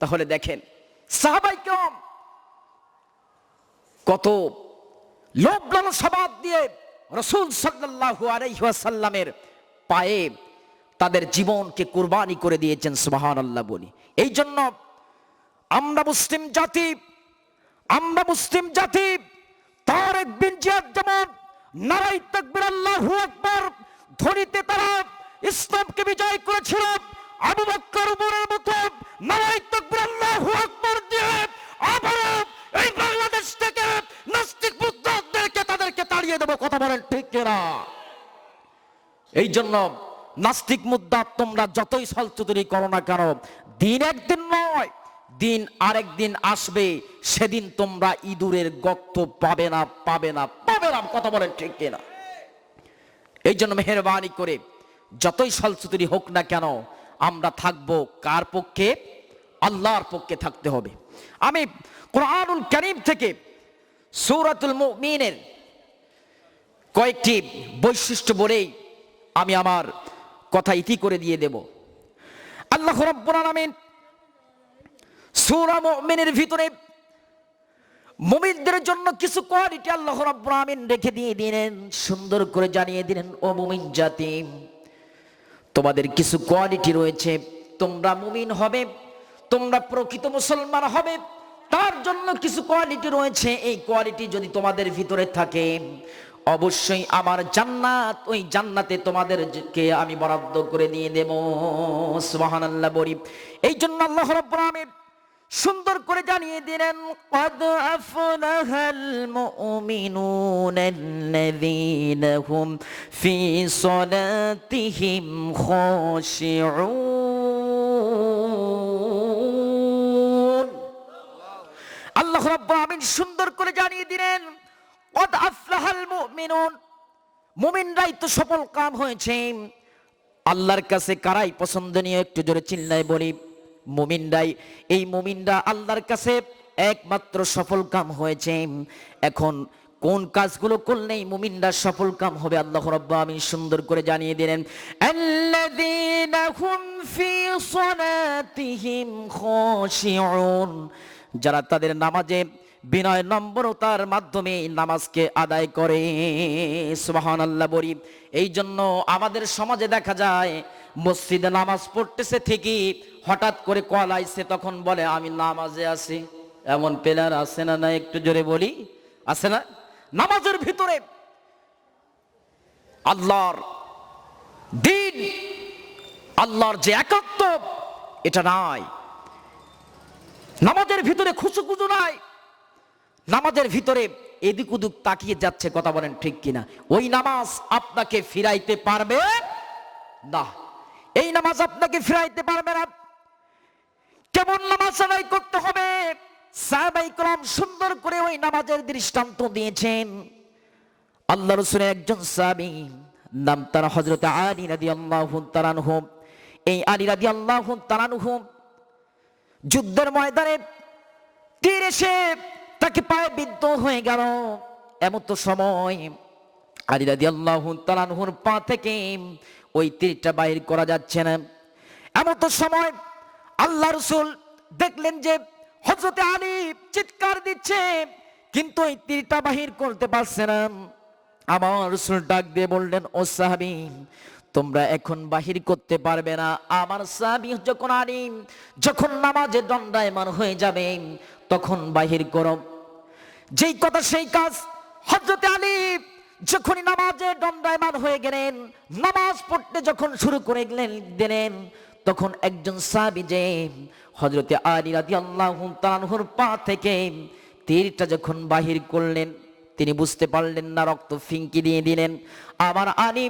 তাহলে দেখেন সাহাবায়ে কেরাম কত লোভ লালসা বাদ দিয়ে রাসূল সাল্লাল্লাহু আলাইহি ওয়াসাল্লামের পায়ে তাদের জীবনকে কুরবানি করে দিয়েছেন। সুবহানাল্লাহ বলি। এই জন্য আমরা মুসলিম জাতি তারেক বিন জিয়াদ যেমন নারায়ে তাকবীর আল্লাহু আকবার ধ্বনিতে তারা ইসলামকে বিজয় করেছিল, আবু বকর ওমরের মতো নারায়ে তাকবীর আল্লাহু আকবার দিয়ে আবার এই বাংলাদেশ থেকে নাস্তিক মুরতাদদেরকে তাদেরকে তাড়িয়ে দেব। কথা বলেন ঠিক কিনা? এই জন্য নাস্তিক মুরতাদ তোমরা যতই ছলচতুরি করো না কেন, দিন একদিন নয়, দিন আরেকদিন আসবে, সেদিন তোমরা ইঁদুরের গর্ত পাবে না। কথা বলেন ঠিক কিনা? এই জন্য মেহেরবানি করে যতই ছলচতুরি হোক না কেন, আমরা থাকবো কার পক্ষে? আল্লাহর পক্ষে থাকতে হবে। আমি কোরআনুল কারীম থেকে সূরাতুল মুমিনের কয়েকটি বৈশিষ্ট্য বলেই আমি আমার কথা ইতি করে দিয়ে দেব। আল্লাহ রাব্বুল আলামিন সূরা মুমিনের ভিতরে মুমিনদের জন্য কিছু কোয়ালিটি আল্লাহ রাব্বুল আলামিন রেখে দিয়ে দিলেন, সুন্দর করে জানিয়ে দিলেন, ও মুমিন জাতি, তোমাদের কিছু কোয়ালিটি রয়েছে। তোমরা মুমিন হবে, তোমরা প্রকৃত মুসলমান হবে, তার জন্য কিছু কোয়ালিটি রয়েছে। এই কোয়ালিটি যদি তোমাদের ভিতরে থাকে, অবশ্যই আমার জান্নাত, ওই জান্নাতে তোমাদেরকে আমি বরাদ্দ করে দিয়ে দেব। সুবহানাল্লাহ বলি। এই জন্য আল্লাহ রাব্বুল আলামিন সুন্দর করে জানিয়ে দিলেন, ক্বাদ আফলাহাল মুমিনুনাল্লাযীনা হুম ফি সালাতিহিম খাশিউন। আল্লাহ রাব্বুল আলামিন সুন্দর করে জানিয়ে দিলেন, ক্বাদ আফলাহাল মুমিনুন, মুমিনরাই তো সফল কাম হয়েছে। আল্লাহর কাছে কারাই পছন্দনীয়? একটু জোরে চিল্লায় বলি, মুমিনরাই। এই মুমিনরা আল্লাহর কাছে একমাত্র সফল কাম হয়েছে। এখন কোন কাজগুলো করলেই মুমিনরা সফল কাম হবে? আল্লাহ রাব্বুল আলামিন সুন্দর করে জানিয়ে দিলেন, আল্লাযীনা হুম ফি সালাতিহিম খাশিউন, যারা তাদের নামাজে বিনয় নম্রতার মাধ্যমে নামাজকে আদায় করে। সুবহানাল্লাহ বলি। এই জন্য আমাদের সমাজে দেখা যায় মসজিদে নামাজ পড়তেছে ঠিকই, হঠাৎ করে কল আইছে, তখন বলে আমি নামাজে আছি। এমন প্লেয়ার আছে না? না একটু জোরে বলি, আছে না? নামাজের ভিতরে আল্লাহর দিন, আল্লাহর যে একাত্ম, এটা নাই। নামাজের ভিতরে খুশুখুজু নাই, নামাজের ভিতরে এদিক ওদিক তাকিয়ে যাচ্ছে। কথা বলেন ঠিক কিনা? ওই নামাজ আপনাকে ফিরাইতে পারবে না, এই নামাজ আপনাকে ফিরাইতে পারবে না। কেমন নামাজ আদায় করতে হবে? সাহাবায়ে কেরাম সুন্দর করে ওই নামাজের দৃষ্টান্ত দিয়েছেন। আল্লাহ রাসূলের একজন সাহাবী, নাম তার হযরত আলী রাদিয়াল্লাহু তাআলা আনহু। এই আলী রাদিয়াল্লাহু তাআলা আনহু যুদ্ধের ময়দানে তীর এসে তাকে পায়ে বিদ্ধ হয়ে গেল। এমন তো সময় আলী রাদিয়াল্লাহু তাআলা আনহুর পা থেকে ওই তীরটা বাইর করা যাচ্ছে না। এমন তো সময় আল্লাহ রাসূল দেখলেন যে হযরতে আলী চিৎকার দিচ্ছে, কিন্তু এই তীরটা বাহির করতে পারছে না। আমার রাসূল ডাক দিয়ে বললেন, ও সাহাবী, তোমরা এখন বাহির করতে পারবে না। আমার সাহাবী যখন আলী যখন নামাজে দণ্ডায়মান হয়ে যাবে তখন বাহির করো। যেই কথা সেই কাজ। হযরতে আলী যখনই নামাজে দণ্ডায়মান হয়ে গেলেন, নামাজ পড়তে যখন শুরু করে দিলেন, তখন একজন সাহাবী যে হযরতে আলী রাদিয়াল্লাহু তাআলা আনহুর পা থেকে তীরটা যখন বাহির করলেন, তিনি বুঝতে পারলেন না, রক্ত ফিঙ্কি দিয়ে দিলেন। আমার আলী,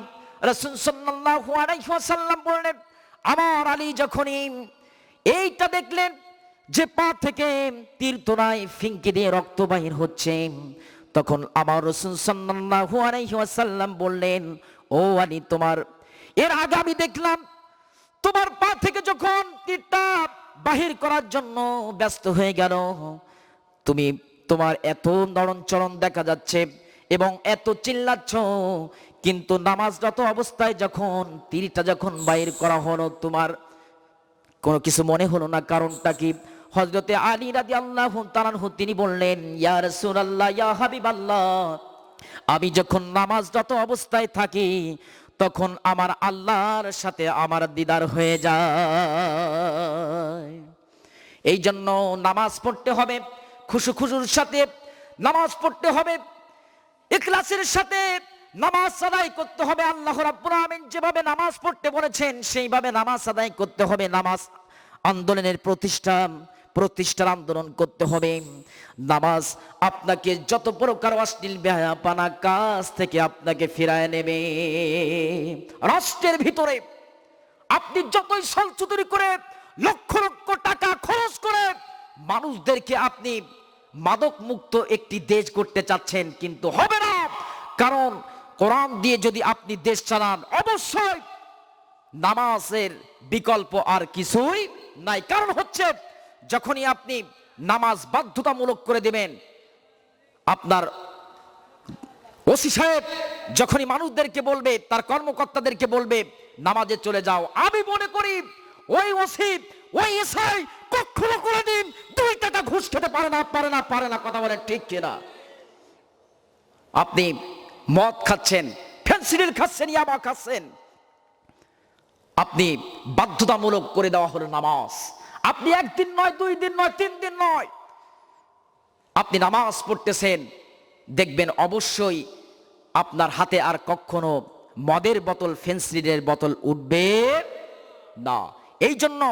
রাসূল সাল্লাল্লাহু আলাইহি ওয়াসাল্লাম বললেন, আমার আলী যখনই এইটা দেখলেন যে পা থেকে তীর তোড়ায় ফিঙ্কি দিয়ে রক্ত বাহির হচ্ছে, তখন আমার রাসূল সাল্লাল্লাহু আলাইহি ওয়াসাল্লাম বললেন, ও আলী, তোমার এর আগে আমি দেখলাম তোমার পা থেকে যখন তীরটা বাহির করার জন্য ব্যস্ত হয়ে গেল, তুমি তোমার এত নড়নচড়ন দেখা যাচ্ছে এবং এত চিল্লাচ্ছ, কিন্তু নামাজরত অবস্থায় যখন তীরটা যখন বাহির করা হলো তোমার কোনো কিছু মনে হলো না, কারণটা কি? হযরতে আলী রাদিয়াল্লাহু তাআলা আনহু তিনি বললেন, ইয়া রাসূলুল্লাহ, ইয়া হাবিবাল্লাহ, আমি যখন নামাজরত অবস্থায় থাকি তখন আমার আল্লাহর সাথে আমার দিদার হয়ে যায়। এই জন্য নামাজ পড়তে হবে খুশুর সাথে, নামাজ পড়তে হবে ইখলাসের সাথে, নামাজ আদায় করতে হবে। আল্লাহ রাব্বুল আমিন যেভাবে নামাজ পড়তে বলেছেন সেইভাবে নামাজ আদায় করতে হবে। নামাজ আন্দোলনের প্রতিষ্ঠার আন্দোলন করতে হবে। নামাজ আপনাকে যত প্রকার অশ্লীল বেহায়াপনা কাজ থেকে আপনাকে ফিরায় নেবে। রাষ্ট্রের ভিতরে আপনি যতই সলচুতুরি করে লক্ষ লক্ষ টাকা খরচ করে মানুষদেরকে আপনি মাদক মুক্ত একটি দেশ করতে চাচ্ছেন, কিন্তু হবে না। কারণ কোরআন দিয়ে যদি আপনি দেশ চালান, অবশ্যই নামাজের বিকল্প আর কিছুই নাই। কারণ হচ্ছে যখনই আপনি নামাজ বাধ্যতামূলক করে দেবেন, আপনার ওসি সাহেব যখনই মানুষদেরকে বলবে, তার কর্মকর্তাদেরকে বলবে নামাজে চলে যাও, আমি মনে করি ওই ওসি ওই এসআই কখনো কোনোদিন 2 টাকা ঘুষ খেতে পারে না। কথা বলেন ঠিক কিনা? আপনি মদ খাচ্ছেন, ফেন্সিডিল খাচ্ছেন, ইয়াবা খাচ্ছেন, আপনি বাধ্যতামূলক করে দেওয়া হলো নামাজ। আপনি 1 দিন নয়, 2 দিন নয়, 3 দিন নয়, আপনি নামাজ পড়তেছেন, দেখবেন অবশ্যই আপনার হাতে আর কখনো মদের বোতল, ফেন্সিডিলের বোতল উঠবে না। এই জন্য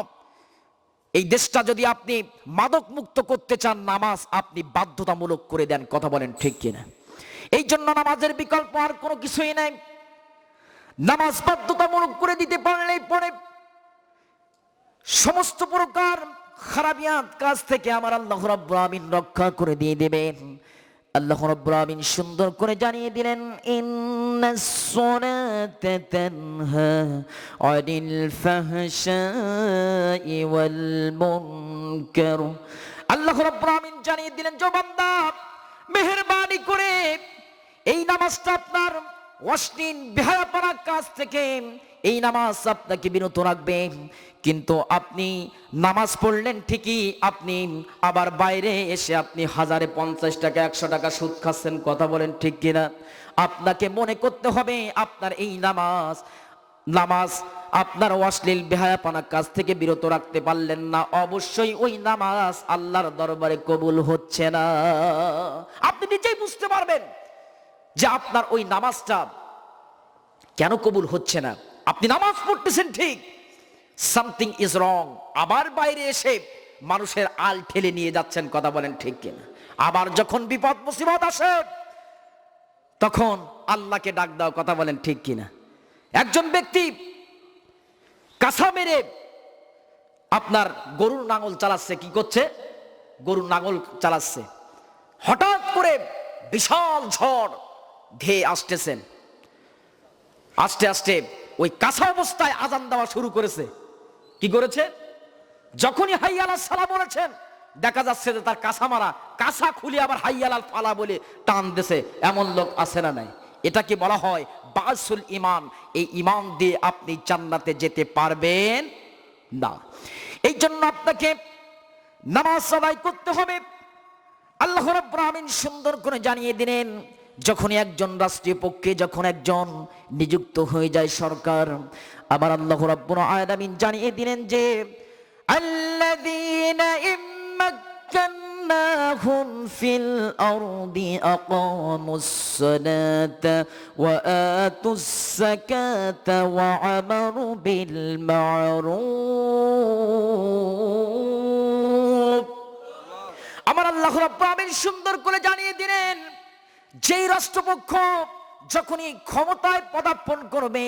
এই দেশটা যদি আপনি মাদক মুক্ত করতে চান, নামাজ আপনি বাধ্যতামূলক করে দেন। কথা বলেন ঠিক কিনা? এই জন্য নামাজের বিকল্প আর কোনো কিছুই নাই। নামাজ বাধ্যতামূলক করে দিতে পারলেই পরে সমস্ত প্রকার খারাপিয়াত কাজ থেকে আমার আল্লাহ রাব্বুল আমিন রক্ষা করে দিয়ে দেবেন। আল্লাহ রাব্বুল আমিন সুন্দর করে জানিয়ে দিলেন, ইন্নাস সালাতা তানহা আনিল ফাহশাই ওয়াল মুনকার। আল্লাহ রাব্বুল আমিন জানিয়ে দিলেন, যে বান্দা মেহেরবানি করে এই নামাজটা আপনার অশ্লীল বেহায়াপনা কাজ থেকে এই নামাজ আপনাকে বিরত রাখবে। কিন্তু আপনি নামাজ পড়লেন ঠিকই, আপনি আবার বাইরে এসে আপনি 1050 টাকা 100 টাকা সুদ খাচ্ছেন। কথা বলেন ঠিক কিনা? আপনাকে মনে করতে হবে আপনার এই নামাজ আপনার অশ্লীল বেহায়াপনা কাজ থেকে বিরত রাখতে পারলেন না, অবশ্যই ওই নামাজ আল্লাহর দরবারে কবুল হচ্ছে না। আপনি নিজেই বুঝতে পারবেন যে আপনার ওই নামাজটা কেন কবুল হচ্ছে না। আপনি নামাজ পড়তেছেন ঠিক, সামথিং ইজ রং, আবার বাইরে এসে মানুষের আল ঠেলে নিয়ে যাচ্ছেন। কথা বলেন ঠিক কিনা? আবার যখন বিপদ মুসিবত আসে তখন আল্লাহকে ডাক দাও। কথা বলেন ঠিক কিনা? একজন ব্যক্তি কাঁসা মেরে আপনার গরুর নাঙল চালাচ্ছে। কি করছে? গরুর নাঙল চালাচ্ছে। হঠাৎ করে বিশাল ঝড় ধেয়ে আসতেছেন, আস্তে আস্তে ওই কাঁসা অবস্থায় আজান দেওয়া শুরু করেছে। কি করেছে? যখনই হাইয়া আলাস সালাহ বলেছেন, দেখা যাচ্ছে যে তার কাঁসা মারা, কাঁসা খুলে আবার হাইয়া আলাল ফালা বলে টান দিছে। এমন লোক আছে না নাই? এটাকে বলা হয় বাসুল ইমান। এই ইমান দিয়ে আপনি জান্নাতে যেতে পারবেন না। এই জন্য আপনাকে নামাজ আদায় করতে হবে। আল্লাহ রাব্বুল আমিন সুন্দর করে জানিয়ে দিলেন, যখন একজন রাষ্ট্রীয় পক্ষে যখন একজন নিযুক্ত হয়ে যায় সরকার, আবার আল্লাহ রাব্বুল আলামিন জানিয়ে দিলেন যে আল্লাযীনা ইম্মাক্কান্নাহুম ফিল আরদি আকামুস সালাতা ওয়া আতুস যাকাতা ওয়া আমারু বিল মা'রুফ। আমার আল্লাহ রাব্বুল আমিন সুন্দর করে জানিয়ে দিলেন, যেই রাষ্ট্রপক্ষ যখনই ক্ষমতায় পদার্পণ করবে,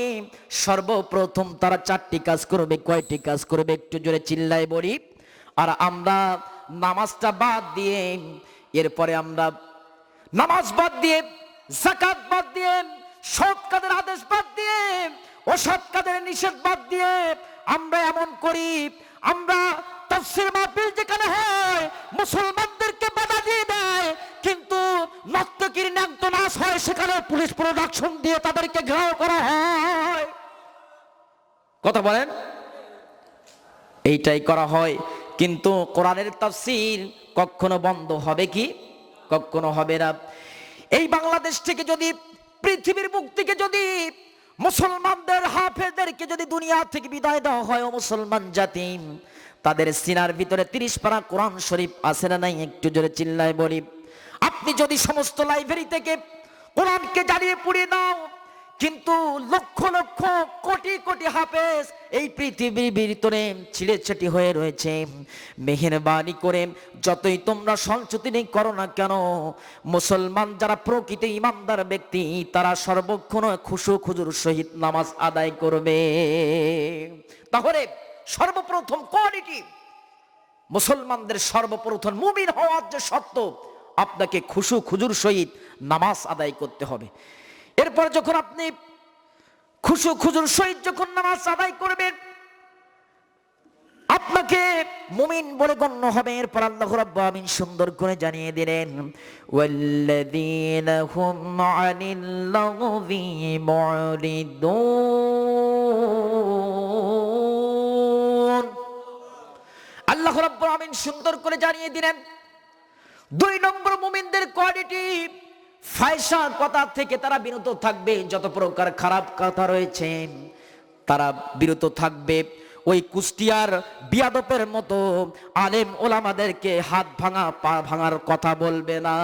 সর্বপ্রথম তারা 4টি কাজ করবে। কয়টি কাজ করবে একটু জোরে চিল্লায় বলি। আর আমরা নামাজটা বাদ দিয়ে, এরপরে আমরা নামাজ বাদ দিয়ে, যাকাত বাদ দিয়ে, সৎ কাজের আদেশ বাদ দিয়ে, অসৎ কাজের নিষেধ বাদ দিয়ে আমরা এমন করি, আমরা তাফসীর মাহফিল যেখানে হয় মুসলমানদেরকে বাধা দিয়ে দেয়, কিন্তু নর্তকীর ন্যাংত নাচ হয় সেখানে পুলিশ প্রোডাকশন দিয়ে তাদেরকে ঘেরাও করা হয়। কথা বলেন, এইটাই করা হয়। কিন্তু কোরআনের তাফসীর কখনো বন্ধ হবে কি? কখনো হবে না। এই বাংলাদেশ থেকে যদি, পৃথিবীর বুক থেকে যদি মুসলমানদের হাফেজদেরকে যদি দুনিয়া থেকে বিদায় দেওয়া হয়, ও মুসলমান জাতি, তাদের সিনার ভিতরে 30 পারা কোরআন শরীফ আছে না নাই একটু জোরে চিল্লায় বলি। আপনি যদি সমস্ত লাইব্রেরি থেকে কোরআনকে জ্বালিয়ে পুড়িয়ে দাও, কিন্তু লক্ষ লক্ষ কোটি কোটি হাফেজ এই পৃথিবীর ভিতরে ছিঁড়েছাটি হয়ে রয়েছে। মেহেরবানি করে যতই তোমরা সংশোধনী করো না কেন, মুসলমান যারা প্রকৃত ইমানদার ব্যক্তি, তারা সর্বক্ষণ খুশু খুজুর সহিত নামাজ আদায় করবে। তাহলে সর্বপ্রথম কোয়ালিটি, মুসলমানদের সর্বপ্রথম মুমিন হওয়ার যে শর্ত, আপনাকে খুশু খুজুর সহিত নামাজ আদায় করতে হবে। এরপর যখন আপনি খুশু খুজুর সহিত যখন নামাজ আদায় করবেন, আপনাকে মুমিন বলে গণ্য হবে। এরপর আল্লাহ রাব্বুল আমিন সুন্দর করে জানিয়ে দিলেন, ওয়াল্লাযীনা হুম আনিল লাগবি মুরিদুন। আল্লাহ রাব্বুল আমিন সুন্দর করে জানিয়ে দিলেন, 2 নম্বর মুমিনদের কোয়ালিটি, ফায়সা কথা থেকে তারা বিরত থাকবে। যত প্রকার খারাপ কথা রয়েছে তারা বিরত থাকবে। ওই কুষ্টিয়ার বিয়াদপের মতো আলেম ওলামাদেরকে হাত ভাঙা পা ভাঙার কথা বলবে না।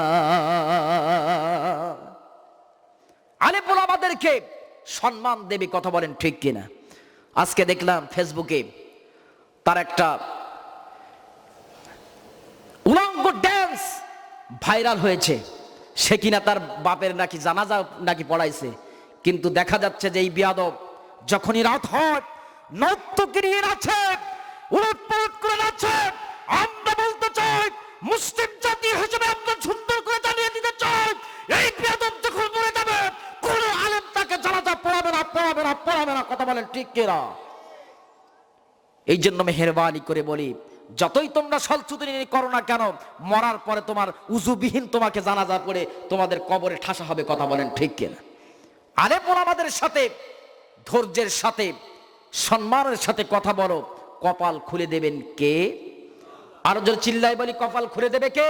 আলেম ওলামাদেরকে সম্মান দেবে, কথা বলেন ঠিক কিনা? আজকে দেখলাম ফেসবুকে তার একটা উলঙ্গ ড্যান্স ভাইরাল হয়েছে। সে কিনা তার বাপের নাকি জানাজা নাকি পড়াইছে, কিন্তু দেখা যাচ্ছে যে এই বিয়াদব যখনই রাত হয় নর্তকী আছে, উলটপালট করে আছে। আমরা বলতে চাই, মুসলিম জাতি হিসেবে আমরা সুন্দর করে জানিয়ে দিতে চাই, এই বিয়াদব যখন মরে যাবে, কোন আলেম তাকে জানাজা পড়াবে না, পড়াবে না, পড়াবে না। কথা বলেন ঠিক কিনা? এই জন্য মেহেরবানি করে বলি, যতই তোমরা সলচুতনি করো না কেন, মরার পরে তোমার উজুবিহীন তোমাকে জানাজা পড়ে তোমাদের কবরে ঠাসা হবে। কথা বলেন ঠিক কিনা? আলেম ওলামাদের সাথে ধৈর্যের সাথে সম্মানের সাথে কথা বলো, কপাল খুলে দেবেন কে? আরো জোরে চিল্লাই বলি, কপাল খুলে দেবে কে?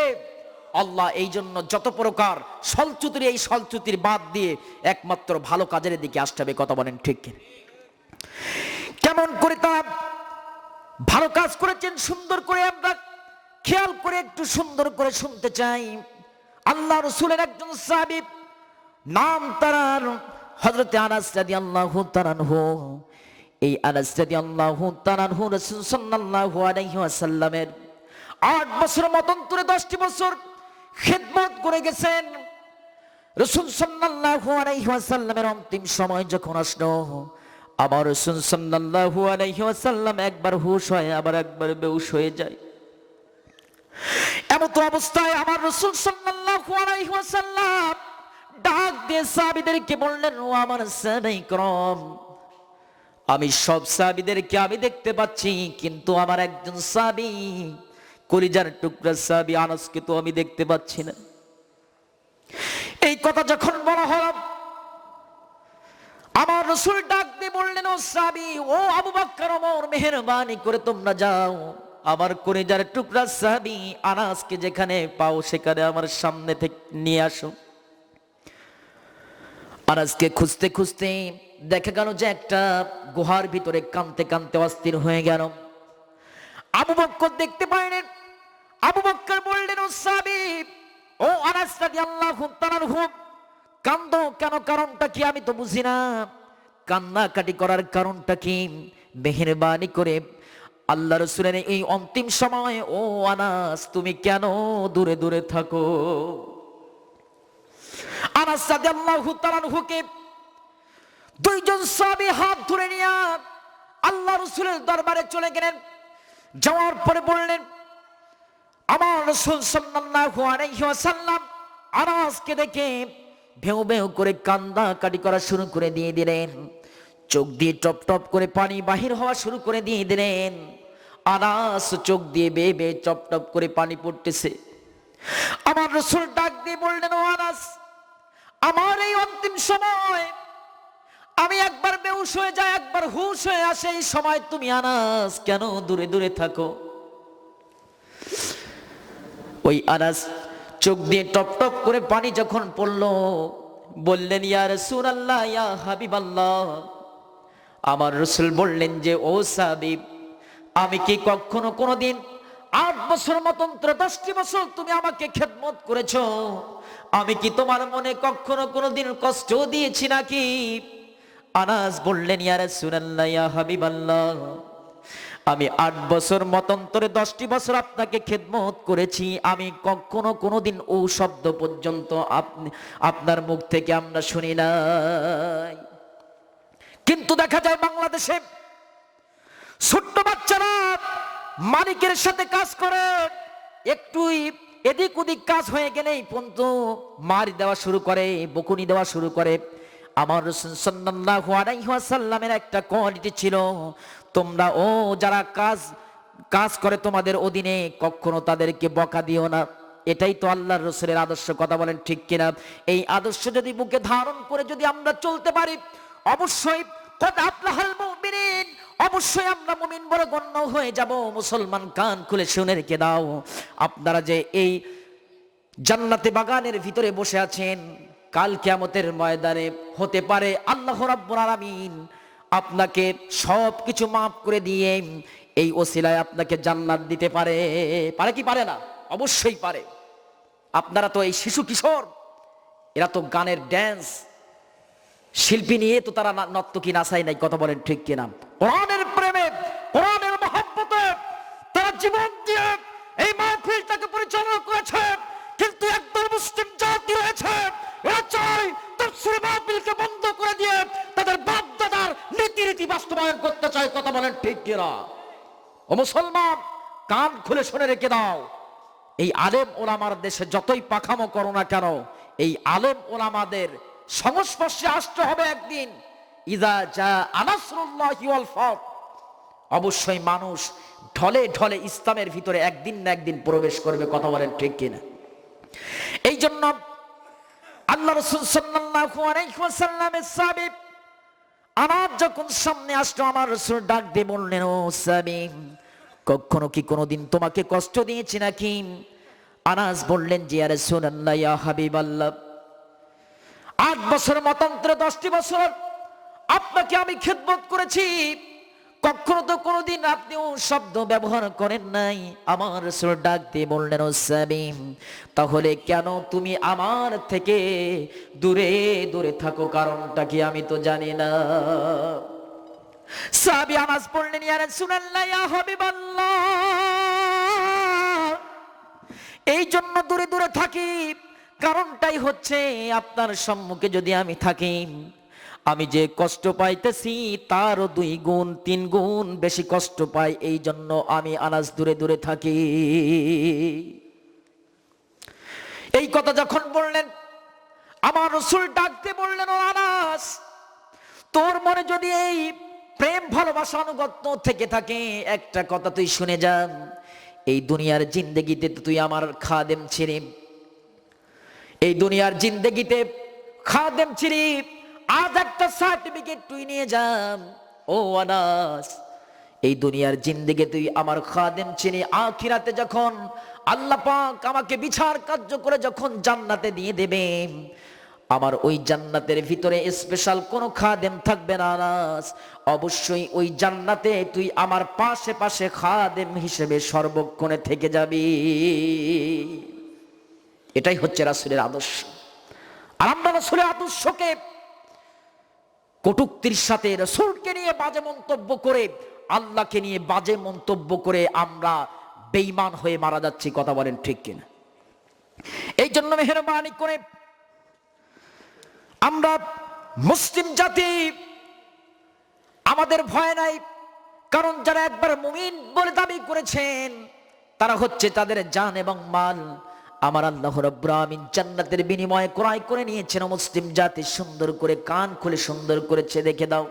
আল্লাহ। এই জন্য যত প্রকার সলচুতির, এই সলচুতির বাদ দিয়ে একমাত্র ভালো কাজের দিকে আসতে হবে। কথা বলেন ঠিক কিনা? কেমন করে তা ভালো কাজ করেছেন সুন্দর করে আমরা খেয়াল করে একটু সুন্দর করে শুনতে চাই। আল্লাহ রাসূলের একজন সাহাবী, নাম তার হযরত আনাস রাদিয়াল্লাহু তাআলা আনহু। এই আনাস রাদিয়াল্লাহু তাআলা আনহু রাসূল সাল্লাল্লাহু আলাইহি ওয়াসাল্লামের 8 বছর মতান্তরে 10টি বছর খিদমত করে গেছেন। রাসূল সাল্লাল্লাহু আলাইহি ওয়াসাল্লামের অন্তিম সময় যখন আসলো, আবার রাসূল সাল্লাল্লাহু আলাইহি ওয়াসাল্লাম একবার হুঁশ হয়, আবার একবার বেহুশ হয়ে যায়। এমত অবস্থায় আমার রাসূল সাল্লাল্লাহু আলাইহি ওয়াসাল্লাম ডাক দিয়ে সাহাবীদেরকে বললেন, ও আমার সাহাবায়ে کرام, আমি সব সাহাবীদেরকে আমি দেখতে পাচ্ছি, কিন্তু আমার একজন সাহাবী, কলিজার টুকরা সাহাবী আনাসকে তো আমি দেখতে পাচ্ছি না। এই কথা যখন বলা হলো, আমার রাসূল ডাক দিয়ে বললেন, ও সাহাবী, ও আবু বকর, ওমর, মেহেরবানি করে তোমরা যাও, আমার কলিজার টুকরা সাহাবী আনাসকে যেখানে পাও সেখানে আমার সামনে থেকে নিয়ে আসো। আনাসকে খুঁজতে খুঁজতে দেখা গেল যে একটা গুহার ভিতরে কাঁদতে কাঁদতে অস্থির হয়ে গেল। আবু বকর দেখতে পাইলেন। আবু বকর বললেন, ও সাহাবী, ও আনাস রাদিয়াল্লাহু তাআলা আনহু, কান্দো কেন? কারণটা কি আমি তো বুঝি না। কান্নাকাটি করার কারণটা কি? মেহেরবানি করে আল্লাহ রাসূলের এই অন্তিম সময়ে ও আনাস তুমি কেন দূরে দূরে থাকো? আনাস রাদিয়াল্লাহু তাআলা আনহুকে দুইজন সাহাবী হাত ধরে নিয়ে আল্লাহ রাসূলের দরবারে চলে গেলেন। যাওয়ার পরে বললেন, আমার রাসূল সাল্লাল্লাহু আলাইহি ওয়াসাল্লাম আনাসকে দেখে ভেউ ভেউ করে কান্নাকাটি করা শুরু করে দিয়ে দিলেন। চোখ দিয়ে টপ টপ করে পানি বাহির হওয়া শুরু করে দিয়ে দিলেন। আনাস চোখ দিয়ে বেয়ে বেয়ে টপ টপ করে পানি পড়তেছে। আমার রাসূল ডাক দিয়ে বললেন, ও আনাস, আমার এই অন্তিম সময় আমি একবার বেহুশ হয়ে যাই, একবার হুশ হয়ে আসে, এই সময় তুমি আনাস কেন দূরে দূরে থাকো? ওই আনাস চোখ দিয়ে টপ টপ করে পানি যখন পড়লো বললেন, ইয়া রাসূলুল্লাহ, ইয়া হাবিবাল্লাহ। আমার রাসূল বললেন যে, ও সাহাবী, আমি কি কখনো কোনোদিন 8 বছর মতন্ত্র 10টি বছর তুমি আমাকে খেদমত করেছো? আমি কি তোমার মনে কখনো কোনোদিন কষ্ট দিয়েছি নাকি? আনাস বললেন, ইয়া রাসূলুল্লাহ, ইয়া হাবিবাল্লাহ, আমি 8 বছর মতন্তরে 10টি বছর আপনাকে খেদমত করেছি। আমি কখনো কোনোদিন ও শব্দ পর্যন্ত আপনার মুখ থেকে আমরা শুনি নাই। কিন্তু দেখা যায় বাংলাদেশে ছোট্ট বাচ্চারা মালিকের সাথে কাজ করে, একটুই এদিক ওদিক কাজ হয়ে গেলেই পর্যন্ত মার দেওয়া শুরু করে, বকুনি দেওয়া শুরু করে। আমার রাসূল সাল্লাল্লাহু আলাইহি ওয়াসাল্লামের একটা কোয়ালিটি ছিল, তোমরা ও যারা কাজ করে তোমাদের অধীনে কখনো তাদেরকে বকা দিও না। এটাই তো আল্লাহর রাসূলের আদর্শ, কথা বলেন ঠিক কিনা? এই আদর্শ যদি বুকে ধারণ করে যদি আমরা চলতে পারি, অবশ্যই কদ আফলাহাল মুমিনিন, অবশ্যই আমরা মুমিন বলে গণ্য হয়ে যাব। মুসলমান কান খুলে শুনে রেখে দাও, আপনারা যে এই জান্নাতে বাগানের ভিতরে বসে আছেন, কাল কিয়ামতের ময়দানে হতে পারে আল্লাহ রাব্বুল আলামিন আপনাকে সব কিছু মাফ করে দিয়ে এই ওসিলায় আপনাকে জান্নাত দিতে পারে। পারে কি পারে না? অবশ্যই পারে। আপনারা তো এই শিশু কিশোর, এরা তো গানের ড্যান্স শিল্পী নিয়ে তো তারা নর্তকী নাচাই নাই, কথা বলেন ঠিক কিনা? কোরআনের প্রেমে, কোরআনের মহব্বতে তারা জীবন দিয়ে এই মাহফিলটাকে পরিচালনা করেছে। কিন্তু একদল মুসলিম জাতি রয়েছে, এরা চায় তাফসীর মাহফিলকে বন্ধ করে দিয়ে তাদের বাপ দাদার নীতি বাস্তবায়ন করতে চায়, কথা বলেন ঠিক কিনা? ও মুসলমান, কান খুলে শুনে রেখে দাও, এই আলেম ওলামার দেশে যতই পাখামো করো না কেন, এই আলেম ওলামাদের সংস্পর্শে আসতে হবে একদিন। ইযা জা নাসরুল্লাহি ওয়াল ফাত, অবশ্যই মানুষ ঢলে ঢলে ইসলামের ভিতরে একদিন না একদিন প্রবেশ করবে, কথা বলেন ঠিক কিনা? এই জন্য আল্লাহ রাসূল সাল্লাল্লাহু আলাইহি ওয়াসাল্লামের সাহাবী আনাস যখন সামনে আসলো, আমার রাসূল ডাক দিয়ে বললেন, ও সাহাবী, কখনো কি কোনোদিন তোমাকে কষ্ট দিয়েছি নাকি? আনাস বললেন, জি ইয়া রাসূলুল্লাহ, ইয়া হাবিবাল্লাহ, 8 বছর মতান্তরে 10টি বছর আপনাকে আমি খেদমত করেছি, কখনো তো কোনোদিন আপনিও শব্দ ব্যবহার করেন নাই। আমার রাসূল ডাক দিয়ে বললেন, ও সাহাবী, তাহলে কেন তুমি আমার থেকে দূরে দূরে থাকো? কারণটা কি আমি তো জানি না। সাহাবী আনাস বললেন, ইয়া রাসূলুল্লাহ, ইয়া হাবিবাল্লাহ, এই জন্য দূরে দূরে থাকি, কারণটাই হচ্ছে আপনার সম্মুখে যদি আমি থাকি, আমি যে কষ্ট পাইতেছি তারও 2 গুণ 3 গুণ বেশি কষ্ট পাই, এই জন্য আমি আনাস দূরে দূরে থাকি। এই কথা যখন বললেন, আমার রাসূল ডাকতে বললেন, ও আনাস, তোর মনে যদি এই প্রেম ভালোবাসা আনুগত্য থেকে থাকে, একটা কথা তুই শুনে যা, এই দুনিয়ার জিন্দেগিতে তুই আমার খাদেম ছিলি, এই দুনিয়ার জিন্দেগিতে খাদেম ছিলি, আজ একটা সার্টিফিকেট তুই নিয়ে যা। ও আনাস, এই দুনিয়ার জিন্দেগি তুই আমার খাদেম চিনি, আখিরাতে যখন আল্লাহ পাক আমাকে বিচার কার্য করে যখন জান্নাতে দিয়ে দেবে, আমার ওই জান্নাতের ভিতরে স্পেশাল কোনো খাদেম থাকবে না, অবশ্যই ওই জান্নাতে তুই আমার পাশে পাশে খাদেম হিসেবে সর্বক্ষণে থেকে যাবি। এটাই হচ্ছে রাসূলের আদর্শ। আর আমরা রাসূলের আদর্শকে কটূক্তির সাথে, রাসূলকে নিয়ে বাজে মন্তব্য করে, আল্লাহকে নিয়ে বাজে মন্তব্য করে আমরা বেঈমান হয়ে মারা যাচ্ছি। কথা বলেন ঠিক কিনা? এই জন্য মেহেরবানি করে আমরা মুসলিম জাতি, আমাদের ভয় নাই, কারণ যারা একবার মুমিন বলে দাবি করেছেন তারা হচ্ছে তাদের জান এবং মাল আমার আল্লাহ রাব্বুল আমিন জান্নাতের বিনিময়ে ক্রয় করে নিয়েছেন। মুসলিম জাতি সুন্দর করে কান খুলে সুন্দর করেছে দেখে দাও।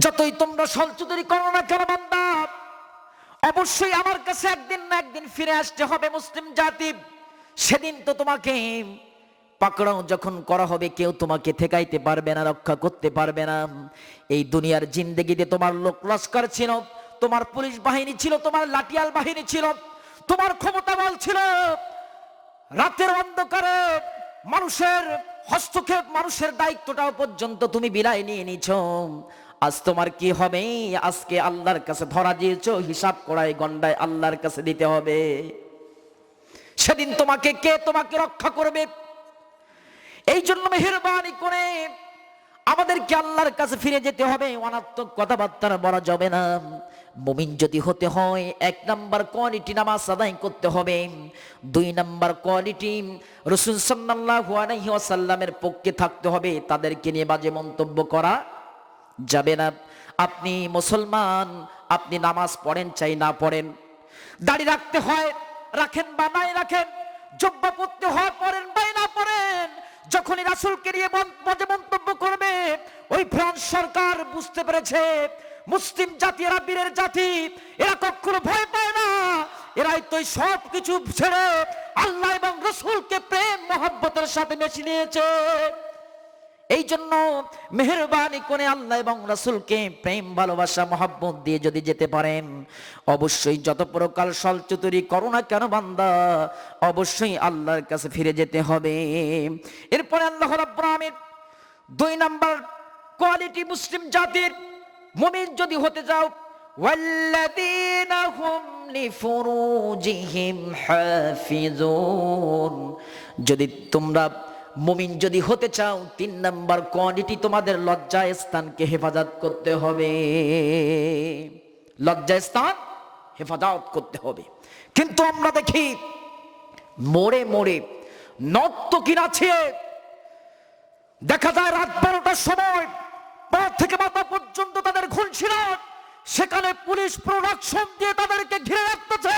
যতই তোমরা সলচুরি করো না কেন বান্দা, অবশ্যই আমার কাছে একদিন না একদিন ফিরে আসতে হবে মুসলিম জাতি। সেদিন তো তোমাকে পাকড়াও যখন করা হবে, কেউ তোমাকে ঠেকাইতে পারবে না, রক্ষা করতে পারবে না। এই দুনিয়ার জিন্দেগিতে তোমার লোক লস্কর ছিল, তোমার পুলিশ বাহিনী ছিল, তোমার লাঠিয়াল বাহিনী ছিল, তোমার ক্ষমতা বল ছিল। রাতের অন্ধকারে মানুষের হস্তক্ষেপ, মানুষের দায়িত্বটাও পর্যন্ত তুমি বিলাই নিয়ে নিছ। আজ তোমার কি হবে? আজকে আল্লাহর কাছে ধরা দিয়েছ, হিসাব করায় গন্ডায় আল্লাহর কাছে দিতে হবে। সেদিন তোমাকে কে তোমাকে রক্ষা করবে? এই জন্য মেহেরবানি করে আমাদেরকে আল্লাহর কাছে ফিরে যেতে হবে। অনাত্মক কথাবার্তা বলা যাবে না। মুমিন যদি হতে হয়, 1 নাম্বার কোয়ালিটি নামাজ আদায় করতে হবে। 2 নাম্বার কোয়ালিটি রাসূল সাল্লাল্লাহু আলাইহি ওয়াসাল্লামের পক্ষে থাকতে হবে। তাদেরকে নিয়ে বাজে মন্তব্য করা যাবে না। আপনি মুসলমান, আপনি নামাজ পড়েন চাই না পড়েন, দাড়ি রাখতে হয় রাখেন বা নাই রাখেন, জুব্বা পরতে হয় পড়েন বা না পড়েন, যখনই রাসূলকে নিয়ে বাজে মন্তব্য করবে, ওই ফ্রান্স সরকার বুঝতে পেরেছে মুসলিম জাতি এরা বীরের জাতি, এরা কখনো ভয় পায় না। এরাই তো সব কিছু ছেড়ে আল্লাহ এবং রাসূলকে প্রেম মহব্বতের সাথে মেশে নিয়েছে। এই জন্য মেহেরবানি করে আল্লাহ এবং রাসূলকে প্রেম ভালোবাসা মহব্বত দিয়ে যদি যেতে পারেন, অবশ্যই যত প্রকার ছলচতুরি করো না কেন বান্দা, অবশ্যই আল্লাহর কাছে ফিরে যেতে হবে। এরপরে আল্লাহ রাব্বুল আমিন 2 নাম্বার কোয়ালিটি মুসলিম জাতির মুমিন যদি হতে যাও, ওয়াল্লাযীনা হুম লিফুরুজিহিম হাফিজুন, যদি তোমরা মুমিন যদি হতে চাও, 3 নাম্বার কোয়ালিটি তোমাদের লজ্জায় স্থানকে হেফাজত করতে হবে। লজ্জায় স্থান হেফাজত করতে হবে। কিন্তু আমরা দেখি মোড়ে মোড়ে নর্তকীর আছে, দেখা যায় রাত 12টার সময় পা থেকে মাথা পর্যন্ত তাদের ঘুণছিলাম, সেখানে পুলিশ প্রোডাকশন দিয়ে তাদেরকে ঘিরে রাখতেছে।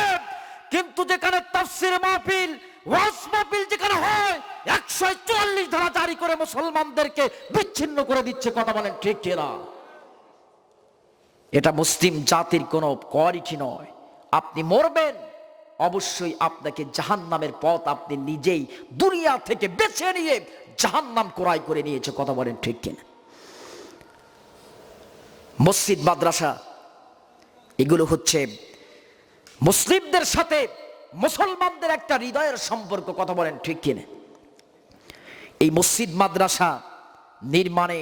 কিন্তু যেখানে তাফসীর মাহফিল, ওয়াজ মাহফিল যেখানে হয়, 144 ধারা জারি করে মুসলমানদেরকে বিচ্ছিন্ন করে দিচ্ছে। কথা বলেন ঠিক কিনা? এটা মুসলিম জাতির কোনো কোয়ালিটি নয়। আপনি মরবেন, অবশ্যই আপনাকে জাহান্নামের পথ আপনি নিজেই দুনিয়া থেকে বেছে নিয়ে জাহান্নাম ক্রয় করে নিয়েছে। কথা বলেন ঠিক কিনা? মসজিদ মাদ্রাসা এগুলো হচ্ছে মুসলিমদের সাথে মুসলমানদের একটা হৃদয়ের সম্পর্ক। কথা বলেন ঠিক কিনা? এই মসজিদ মাদ্রাসা নির্মাণে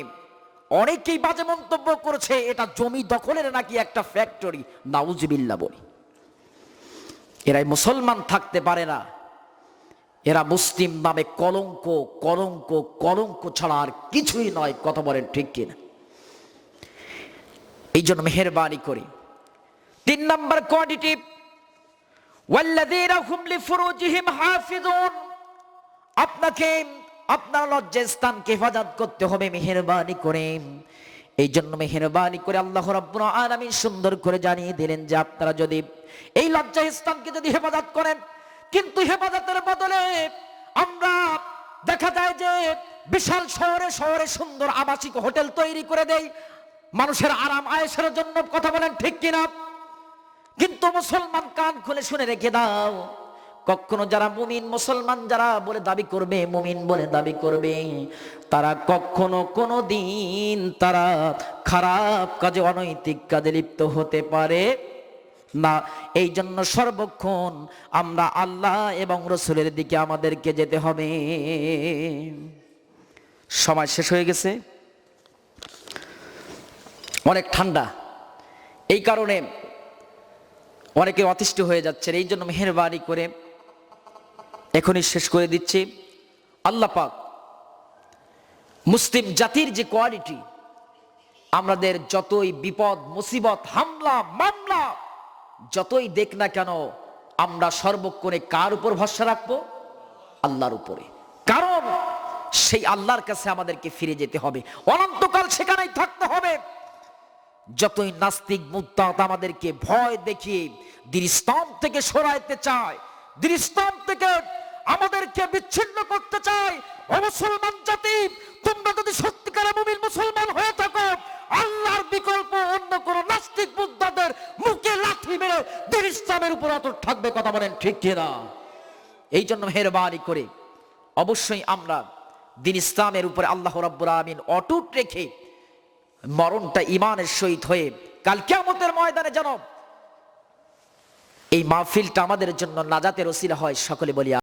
অনেকেই বাজে মন্তব্য করেছে এটা জমি দখলের নাকি একটা ফ্যাক্টরি। নাউজুবিল্লাহ বলি। এরাই মুসলমান থাকতে পারে না, এরা মুসলিম নামে কলঙ্ক, কলঙ্ক, কলঙ্ক ছাড়া আর কিছুই নয়। কথা বলেন ঠিক কিনা? এই জন্য মেহেরবানি করি 3 নাম্বার কোয়ালিটি, ওয়াল্লাযীনা হুম লিফুরুজিহিম হাফিজুন, আপনাকে আপনার লজ্জার স্থানকে হেফাজত করতে হবে মেহেরবানি করে। এই জন্য মেহেরবানি করে আল্লাহ রাব্বুল আলামিন সুন্দর করে জানিয়ে দিলেন যে আপনারা যদি এই লজ্জার স্থানকে যদি হেফাজত করেন, কিন্তু হেফাজতের বদলে আমরা দেখা যায় যে বিশাল শহরে শহরে সুন্দর আবাসিক হোটেল তৈরি করে দেই মানুষের আরাম আয়েশের জন্য। কথা বলেন ঠিক কিনা? কিন্তু মুসলমান কান খুলে শুনে রেখে দাও, কখনো যারা মুমিন মুসলমান যারা বলে দাবি করবে, মুমিন বলে দাবি করবে, তারা কখনো কোনো দিন তারা খারাপ কাজে অনৈতিক কাজে লিপ্ত হতে পারে না। এই জন্য সর্বক্ষণ আমরা আল্লাহ এবং রসুলের দিকে আমাদেরকে যেতে হবে। সময় শেষ হয়ে গেছে, অনেক ঠান্ডা, এই কারণে অনেকে অতিষ্ঠ হয়ে যাচ্ছে। এই জন্য মেহেরবানি করে এখনই শেষ করে দিচ্ছি। আল্লাহ পাক মুসলিম জাতির যে কোয়ালিটি, আমাদের যতই বিপদ মুসিবত হামলা মামলা যতই দেখ না কেন, আমরা সর্বক্ষণে কার উপর ভরসা রাখবো? আল্লাহর উপরে। কারণ সেই আল্লাহর কাছে আমাদেরকে ফিরে যেতে হবে, অনন্তকাল সেখানেই থাকতে হবে। যতই নাস্তিক মুরতাদ আমাদেরকে ভয় দেখিয়ে দৃষ্টান্ত থেকে সরাইতে চায়, দৃষ্টান্ত থেকে আমাদেরকে বিচ্ছিন্ন করতে চায়, ও মুসলমান জাতি, তোমরা যদি সত্যিকারের মুমিন মুসলমান হয়ে থাকো, আল্লাহর বিকল্প অন্য কোন নাস্তিক মুরতাদের মুখে লাথি মেরে দ্বীন ইসলামের উপর অটুট থাকবে। কথা বলেন ঠিক কিনা? এই জন্য মেহেরবানি করে অবশ্যই আমরা দ্বীন ইসলামের উপরে আল্লাহ রাব্বুল আলামিন অটুট রেখে মরণটা ঈমানের সহিত হয়ে কাল কিয়ামতের ময়দানে যেন এই মাহফিলটা আমাদের জন্য নাজাতের ওসিলা হয়। সকলে বলি